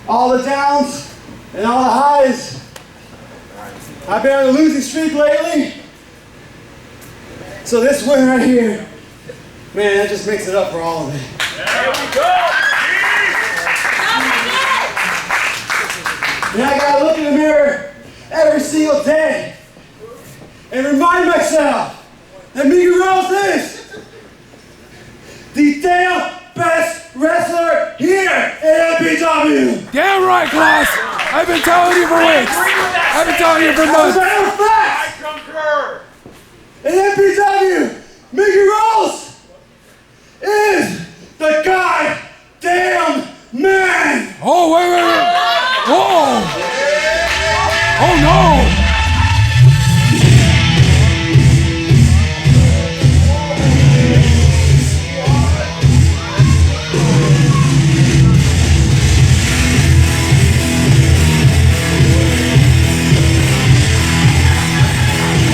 All the downs and all the highs. I've been on a losing streak lately. So this win right here, man, that just makes it up for all of it. There we go. And I gotta look in the mirror every single day and remind myself that Miggy Rose is the damn best wrestler here at MPW. Damn right, Klaus. I've been telling you for weeks. I've been telling you for As a months. matter of fact, at MPW, Miggy Rose is the goddamn man. Oh, wait. Oh. Oh, no.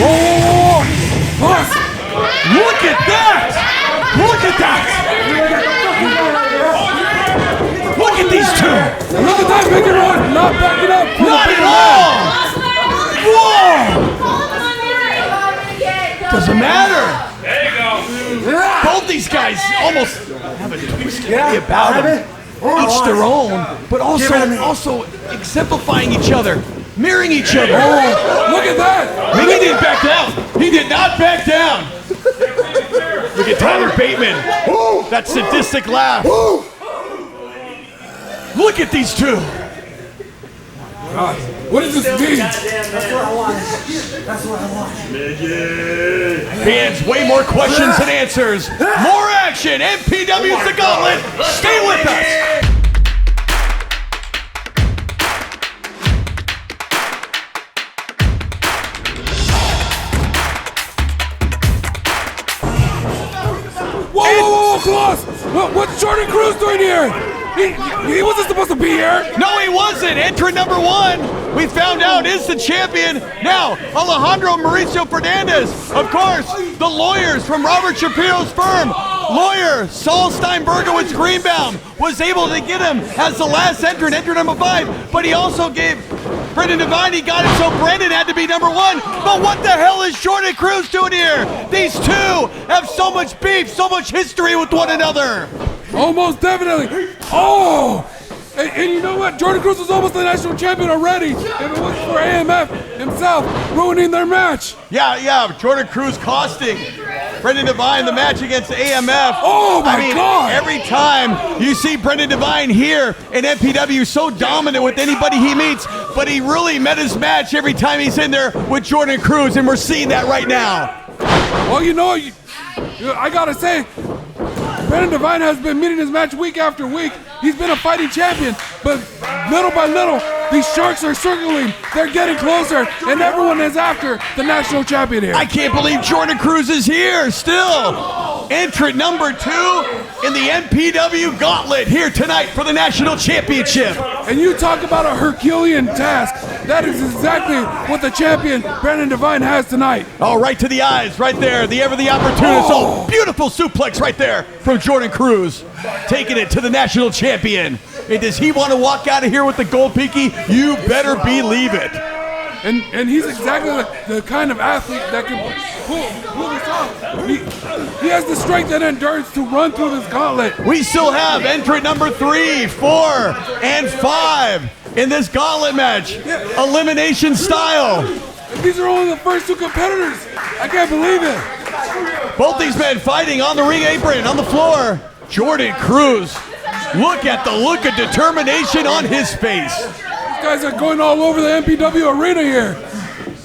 Whoa. Plus, Look at that! Look at that! Look at these two! look at that Miggy Rose not backing up. Not at all! Whoa! Doesn't matter. Both these guys almost have a twisted way about them. Each their own, but also exemplifying each other, mirroring each other. Oh, look at that. Miggy didn't back down. He did not back down. Look at Tyler Bateman. That sadistic laugh. Look at these two. What does this mean? Fans, way more questions than answers. More action. MPW's the Gauntlet. Stay with us. Whoa, Klaus! What's Jordan Cruz doing here? He wasn't supposed to be here. No, he wasn't. Entrant number 1, we found out, is the champion. Now, Alejandro Mauricio Fernandez, of course, the lawyers from Robert Shapiro's firm. Lawyer Saul Steinbergowitz Greenbaum was able to get him as the last entrant number 5, but he also gave Brendan Devine, he got it so Brendan had to be number 1. But what the hell is Jordan Cruz doing here? These two have so much beef, so much history with one another. Oh, most definitely. Oh! And you know what? Jordan Cruz was almost the national champion already. If it wasn't for AMF himself ruining their match. Yeah. Jordan Cruz costing Brendan Devine the match against AMF. Oh, my God. Every time you see Brendan Devine here in MPW so dominant with anybody he meets, but he really met his match every time he's in there with Jordan Cruz, and we're seeing that right now. Well, you know, I gotta say, Brendan Devine has been meeting his match week after week. He's been a fighting champion, but little by little, these sharks are circling. They're getting closer, and everyone is after the national champion here. I can't believe Jordan Cruz is here still. Entrant number 2 in the MPW Gauntlet here tonight for the national championship. And you talk about a Herculean task. That is exactly what the champion, Brendan Devine, has tonight. Oh, right to the eyes, right there. The opportunist. Oh, beautiful suplex right there from Jordan Cruz. Taking it to the national champion. And does he want to walk out of here with the gold, Pinky? You better believe it. And he's exactly the kind of athlete that can pull this off. He has the strength and endurance to run through this gauntlet. We still have entrant number 3, 4, and 5 in this gauntlet match. Elimination style. And these are only the first 2 competitors. I can't believe it. Both these men fighting on the ring apron, on the floor. Jordan Cruz. Look at the look of determination on his face. These guys are going all over the MPW arena here.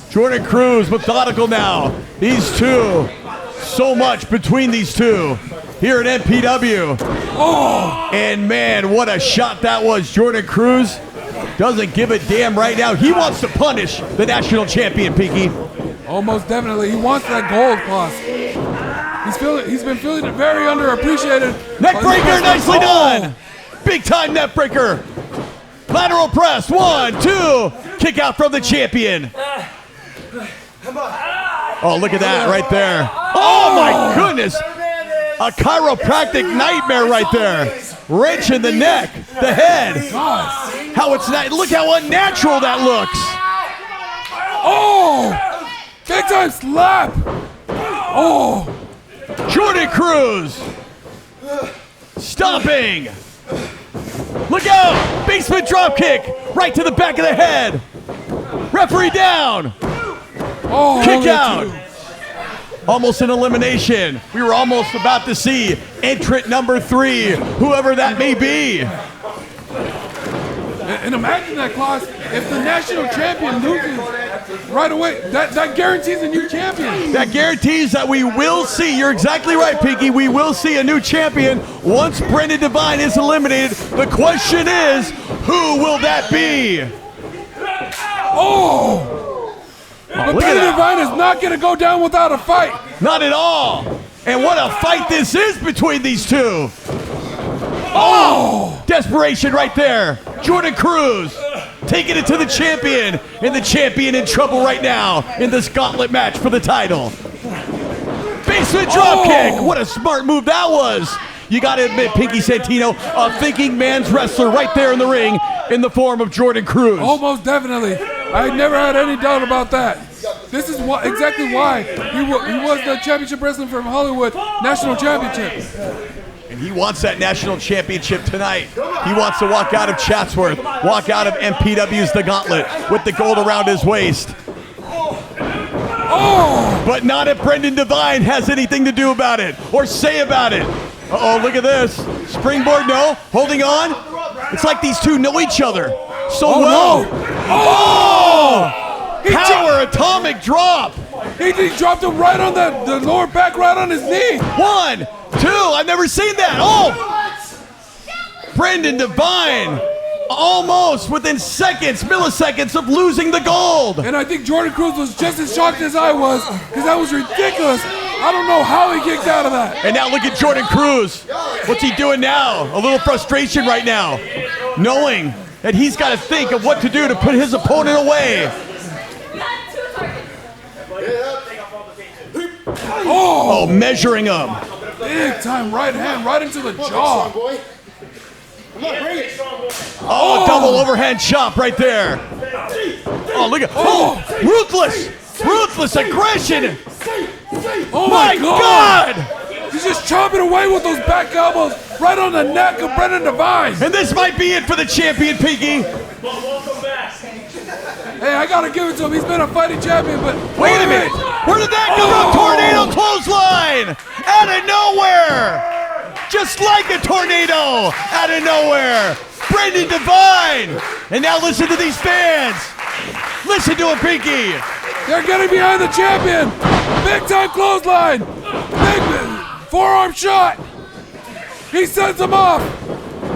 Jordan Cruz, methodical now. These two, so much between these two here at MPW. Oh! And man, what a shot that was. Jordan Cruz doesn't give a damn right now. He wants to punish the national champion, Pinky. Almost definitely. He wants that gold, Klaus. He's been feeling it very underappreciated. Neck breaker, nicely done. Big time neck breaker. Lateral press, 1, 2. Kick out from the champion. Oh, look at that right there. Oh my goodness. A chiropractic nightmare right there. Wrench in the neck, the head. How it's not, look how unnatural that looks. Oh! Big time slap! Oh! Jordan Cruz. Stomping. Look out! Basement drop kick. Right to the back of the head. Referee down. Oh, Kick out. Almost an elimination. We were almost about to see entrant number 3, whoever that may be. And imagine that, Klaus, if the national champion loses right away, that guarantees a new champion. That guarantees that we will see, you're exactly right, Pinky, we will see a new champion once Brendan Devine is eliminated. The question is, who will that be? Oh! But Brendan Devine is not going to go down without a fight. Not at all. And what a fight this is between these two. Oh! Desperation right there. Jordan Cruz taking it to the champion. And the champion in trouble right now in this gauntlet match for the title. Basement drop kick. What a smart move that was. You got to admit, Pinky Santino, a thinking man's wrestler right there in the ring in the form of Jordan Cruz. Almost definitely. I never had any doubt about that. This is exactly why he was the championship wrestler from Hollywood national championship. And he wants that national championship tonight. He wants to walk out of Chatsworth, walk out of MPW's The Gauntlet with the gold around his waist. Oh! But not if Brendan Devine has anything to do about it or say about it. Uh-oh, look at this. Springboard, no. Holding on. It's like these two know each other so well. No. Oh! Power atomic drop. He dropped him right on the lower back, right on his knee. 1, 2. I've never seen that. Oh! Brendan Devine almost within seconds, milliseconds of losing the gold. And I think Jordan Cruz was just as shocked as I was, because that was ridiculous. I don't know how he kicked out of that. And now look at Jordan Cruz. What's he doing now? A little frustration right now, knowing that he's got to think of what to do to put his opponent away. Oh, measuring him. Big time right hand, right into the jaw. Oh, double overhand chop right there. Oh, look at, ruthless aggression. Oh my God. He's just chopping away with those back elbows right on the neck of Brendan Devine. And this might be it for the champion, Pinky. Hey, I gotta give it to him. He's been a fighting champion, but wait a minute. Where did that come from? Tornado clothesline out of nowhere. Just like a tornado out of nowhere. Brendan Devine. And now listen to these fans. Listen to him, Pinky. They're getting behind the champion. Big time clothesline. Big forearm shot. He sends him off.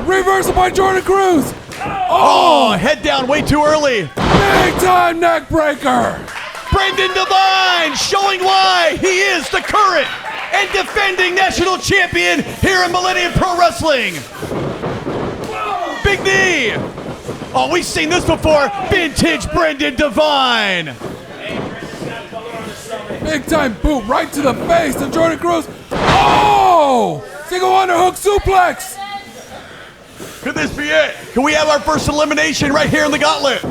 Reversal by Jordan Cruz. Oh, head down way too early. Big time neck breaker. Brendan Devine showing why he is the current and defending national champion here in Millennium Pro Wrestling. Big knee. Oh, we've seen this before. Vintage Brendan Devine. Big time boot right to the face of Jordan Cruz. Oh! Single underhook suplex. Could this be it? Can we have our first elimination right here in the Gauntlet?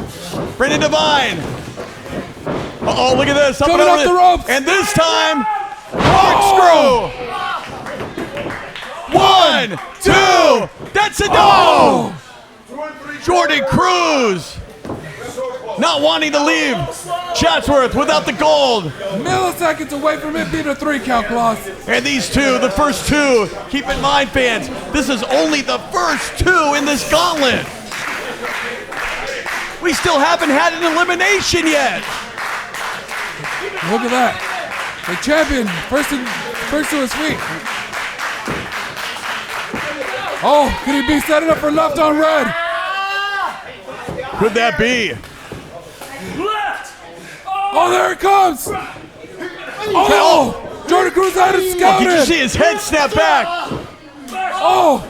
Brendan Devine Uh-oh, look at this. Up Coming and off over the ropes. And this time, corkscrew. 1, 2. That's a no. Jordan Cruz not wanting to leave Chatsworth without the gold. Milliseconds away from it being a 3 count, Claus. And these two, the first two, keep in mind, fans, this is only the first two in this gauntlet. We still haven't had an elimination yet. Look at that. The champion, first to his feet. Oh, could he be setting up for left on red? Could that be? Oh, there it comes. Oh, Jordan Cruz had it scouted. Did you see his head snap back? Oh.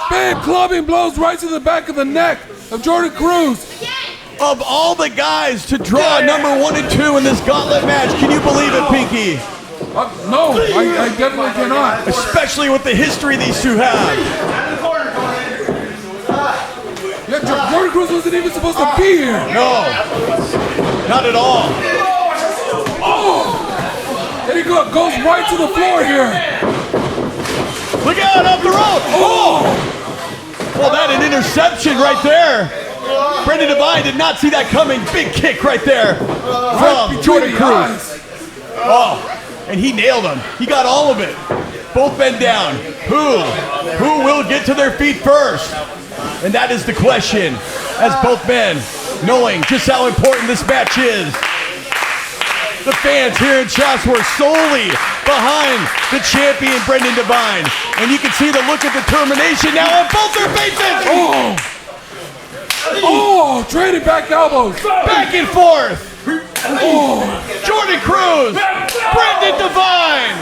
Big clubbing blows right to the back of the neck of Jordan Cruz. Of all the guys to draw number 1 and 2 in this gauntlet match, can you believe it, Pinky? No, I definitely cannot. Especially with the history these two have. Yeah, Jordan Cruz wasn't even supposed to be here. No, not at all. Oh, and he goes right to the floor here. Look out, up the rope. Oh, well, that an interception right there. Brendan Devine did not see that coming. Big kick right there from Jordan Cruz. Oh, and he nailed him. He got all of it. Both men down. Who will get to their feet first? And that is the question, as both men knowing just how important this match is. The fans here in Chatsworth solely behind the champion, Brendan Devine. And you can see the look of determination now on both their faces. Oh, trading back elbows. Back and forth. Oh, Jordan Cruz, Brendan Devine.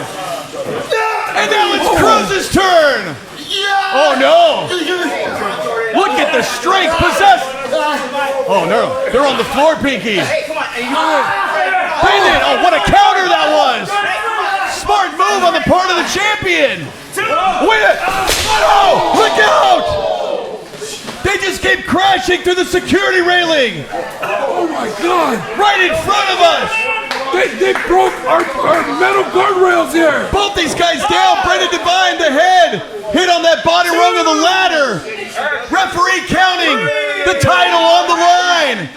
And now it's Cruz's turn. Oh no. Look at the strength possessed. Oh no, they're on the floor, Pinky. Brendan, oh what a counter that was. Smart move on the part of the champion. Wait a, oh, look out. They just came crashing through the security railing. Oh my God. Right in front of us. They broke our metal guardrails here. Both these guys down. Brendan Devine, the head, hit on that bottom rung of the ladder. Referee counting. The title on the line.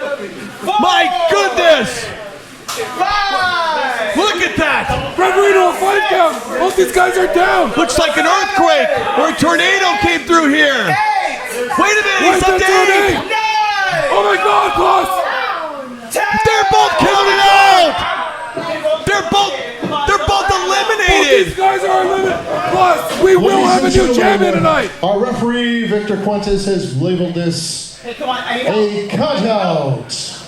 My goodness. Look at that. Referee to a 5 count. Both these guys are down. Looks like an earthquake or a tornado came through here. Wait a minute, he's up to 8. Oh my God, boss. They're both counted out. They're both eliminated. These guys are eliminated. Plus, we will have a new champion tonight. Our referee, Victor Fuentes, has labeled this a cutout.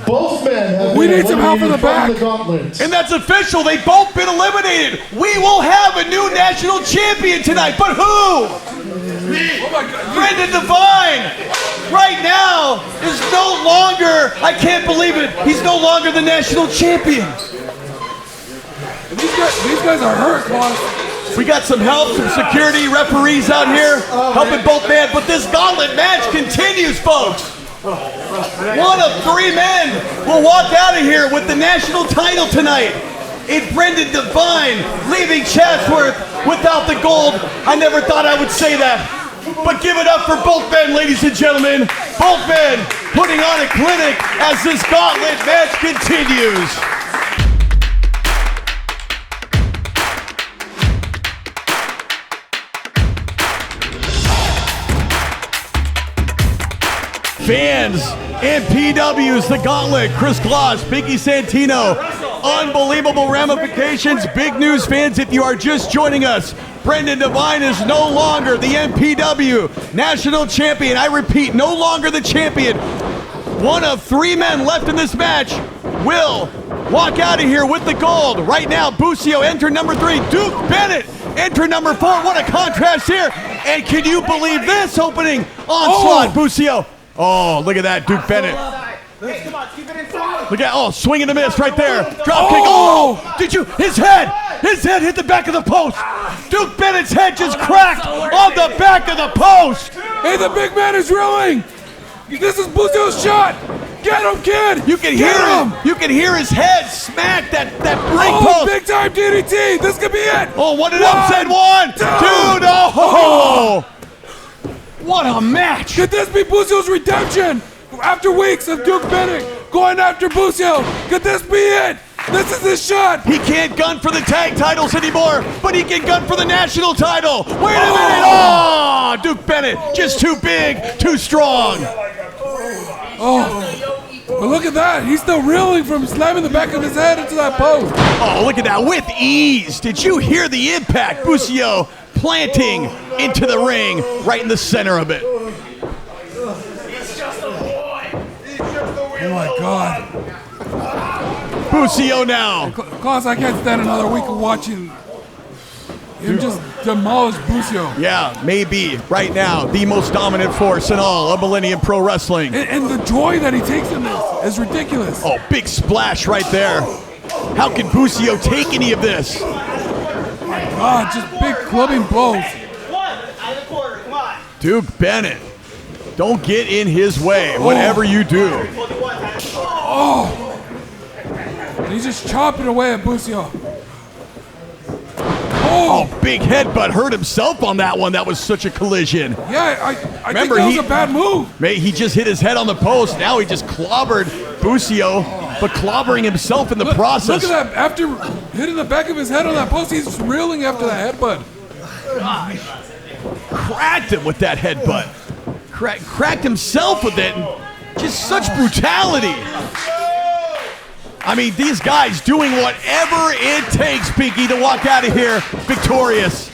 Both men have We been need some help in the eliminated back. from the gauntlet. And that's official. They've both been eliminated. We will have a new national champion tonight. But who? Oh my God. Brendan Devine right now is no longer, I can't believe it, he's no longer the national champion. These guys are hurt, boss. We got some help, some security referees out here helping both men, but this gauntlet match continues, folks. 1 of 3 men will walk out of here with the national title tonight. It's Brendan Devine leaving Chatsworth without the gold. I never thought I would say that. But give it up for both men, ladies and gentlemen. Both men putting on a clinic as this gauntlet match continues. Fans and PWs, the Gauntlet, Chris Claus, Pinky Santino. Unbelievable ramifications. Big news, fans, if you are just joining us. Brendan Devine is no longer the MPW national champion. I repeat, no longer the champion. 1 of 3 men left in this match will walk out of here with the gold. Right now, Busio enter number 3. Duke Bennett enter number 4. What a contrast here. And can you believe this opening onslaught, Busio? Oh, look at that, Duke Bennett. Look at, oh, swing and a miss right there. Drop kick. Oh, did you, his head hit the back of the post. Duke Bennett's head just cracked on the back of the post. Hey, the big man is reeling. This is Busio's shot. Get him, kid! You can Get hear him! him. You can hear his head smack that ring Oh, post. big time DDT! This could be it! Oh, what an upset! 1, 2, no! What a match! Could this be Busio's redemption? After weeks of Duke Bennett going after Busio, could this be it? This is his shot! He can't gun for the tag titles anymore, but he can gun for the national title. Wait a minute! Oh, Duke Bennett, just too big, too strong. Oh, but look at that. He's still reeling from slamming the back of his head into that post. Oh, look at that, with ease. Did you hear the impact? Busio planting into the ring, right in the center of it. Oh my God. Busio now. Klaus, I can't stand another week of watching him just demolish Busio. Yeah, maybe right now the most dominant force in all of Millennium Pro Wrestling. And the joy that he takes in this is ridiculous. Oh, big splash right there. How can Busio take any of this? God, just big clubbing blows. Duke Bennett, don't get in his way, whatever you do. Oh! And he's just chopping away at Busio. Oh, big headbutt, hurt himself on that one. That was such a collision. Yeah, I Remember, think that was a bad move. He just hit his head on the post. Now he just clobbered Busio, but clobbering himself in the process. Look at that. After hitting the back of his head on that post, he's reeling after that headbutt. Gosh. Cracked him with that headbutt. Cracked himself with it. Just such brutality. I mean, these guys doing whatever it takes, Pinky, to walk out of here victorious.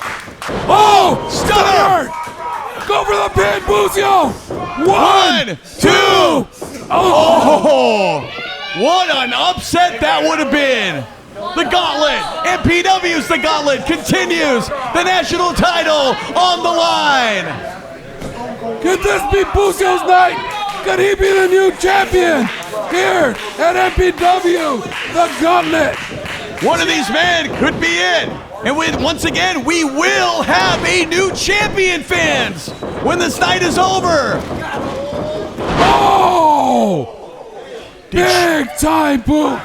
Oh! Stunner! Go for the pin, Busio! 1, 2! Oh! What an upset that would have been. The Gauntlet, MPW's The Gauntlet continues. The national title on the line. Could this be Busio's night? Could he be the new champion here at MPW, The Gauntlet? One of these men could be it. And once again, we will have a new champion, fans, when this night is over. Oh! Big time boot.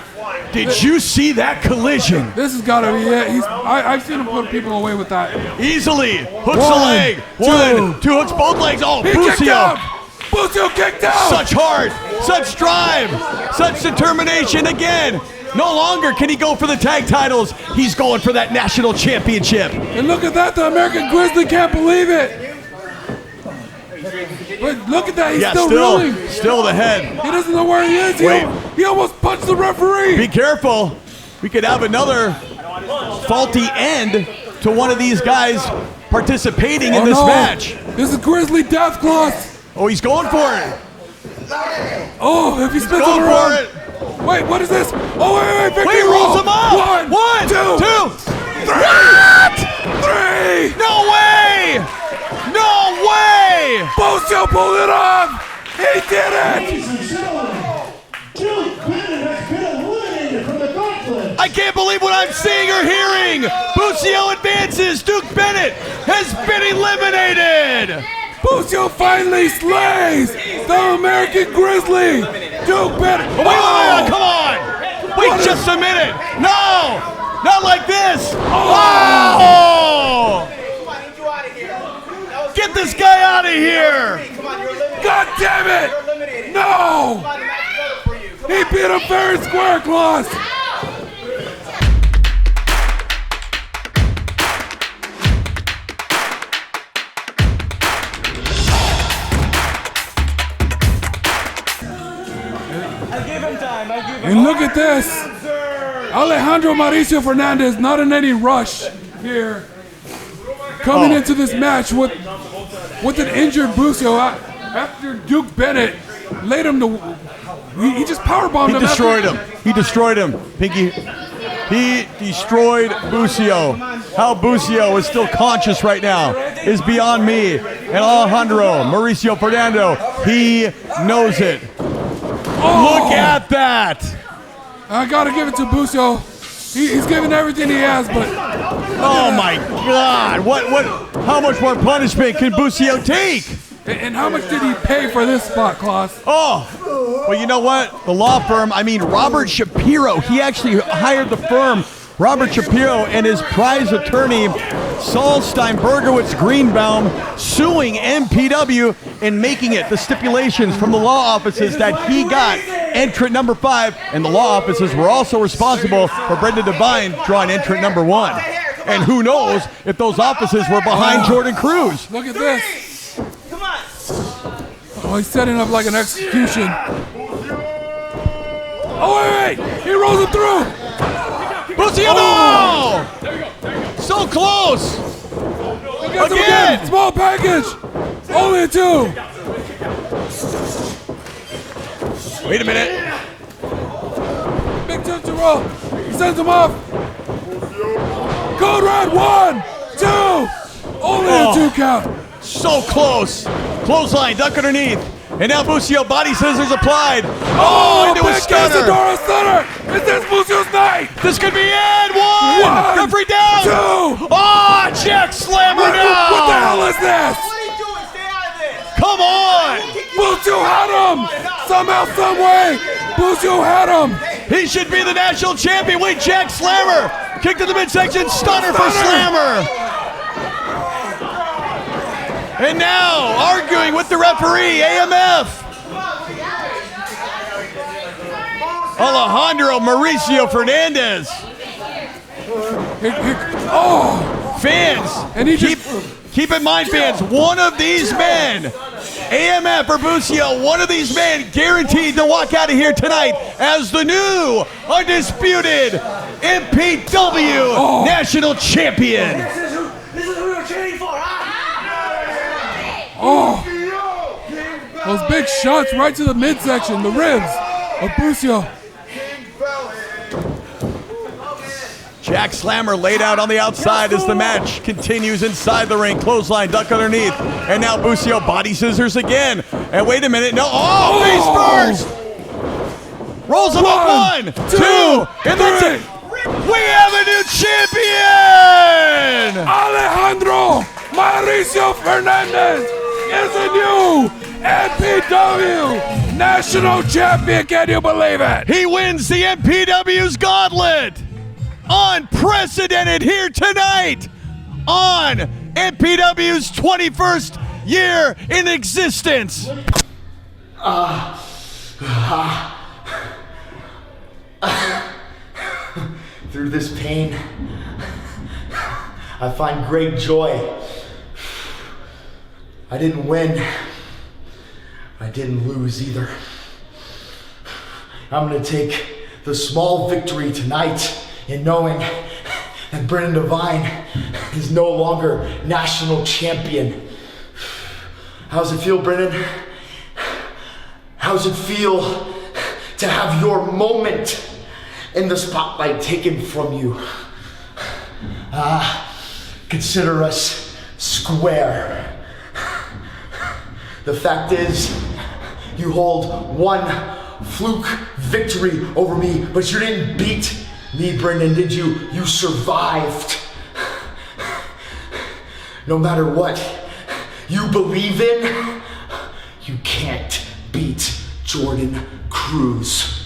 Did you see that collision? This has got to be it. I've seen him put people away with that. Easily. Hooks the leg. 1, 2 hooks both legs. Oh, He kicked Busio. out. Busio kicked out. Such heart, such drive, such determination again. No longer can he go for the tag titles. He's going for that national championship. And look at that. The American Grizzly can't believe it. But look at that. He's still reeling. Still the head. He doesn't know where he is. He almost punched the referee. Be careful. We could have another faulty end to one of these guys participating in this match. This is Grizzly Death Claws. Oh, he's going for it. Oh, if he spins Going it for around. it. Wait, what is this? Oh, wait, Victor Wait, rolls him up. 1, 2, 3. What? 3. No way! No way! Busio pulled it off. He did it. Ladies and gentlemen, Duke Bennett has been eliminated from the Gauntlet. I can't believe what I'm seeing or hearing. Busio advances. Duke Bennett has been eliminated. Busio finally slays the American Grizzly. Duke Bennett. Oh, wait, come on. Wait just a minute. No, not like this. Oh! Get this guy out of here. God damn it. No. He beat him fair and square, Claus. And look at this. Alejandro Mauricio Fernandez, not in any rush here. Coming into this match with an injured Busio after Duke Bennett laid him to. He just powerbombed him. He destroyed him. He destroyed him. Pinky. He destroyed Busio. How Busio is still conscious right now is beyond me. And Alejandro Mauricio Fernando, he knows it. Look at that. I gotta give it to Busio. He's giving everything he has, but oh my God! What? How much more punishment can Busio take? And how much did he pay for this spot, Klaus? Oh, well, you know what? The law firm, Robert Shapiro, he actually hired the firm, Robert Shapiro, and his prize attorney, Saul Steinbergowitz Greenbaum, suing MPW and making it the stipulations from the law offices that he got entrant number 5, and the law offices were also responsible for Brendan Devine drawing entrant number 1. And who knows if those offices were behind Jordan Cruz. Look at this. Oh, he's setting up like an execution. Oh, wait. He rolls it through. Busio, no! So close. Again. Small package. Only a 2. Wait a minute. Big touch to roll. He sends him off. Code red. 1, 2. Only a 2 count. So close. Clothesline, duck underneath. And now Busio, body scissors applied. Oh, into a stunner. Center. Is this Busio's night? This could be it. 1. Referee down. 2. Oh, check slammer down. What the hell is this? What are you doing? Stay out of this. Come on. Busio had him. Somehow, some way. Busio had him. He should be the national champion. Wait, Jack Slammer. Kick to the midsection. Stunner for Slammer. And now, arguing with the referee, AMF. Alejandro Mauricio Fernandez. Oh! Fans, And he keep in mind, fans, one of these men, AMF or Busio, one of these men guaranteed to walk out of here tonight as the new, undisputed MPW national champion. This is who you're cheering for, huh? Oh! Those big shots right to the midsection, the ribs of Busio. Jack Slammer laid out on the outside as the match continues inside the ring. Clothesline, duck underneath. And now Busio body scissors again. And wait a minute. No. Oh, face first. Rolls him up. 1, 2, and that's it. We have a new champion. Alejandro Mauricio Fernandez is a new MPW national champion. Can you believe it? He wins the MPW's Gauntlet. Unprecedented here tonight on MPW's 21st year in existence. Through this pain, I find great joy. I didn't win. I didn't lose either. I'm gonna take the small victory tonight in knowing that Brendan Devine is no longer national champion. How's it feel, Brendan? How's it feel to have your moment in the spotlight taken from you? Consider us square. The fact is, you hold one fluke victory over me, but you didn't beat me, Brendan, did you? You survived. No matter what you believe in, you can't beat Jordan Cruz.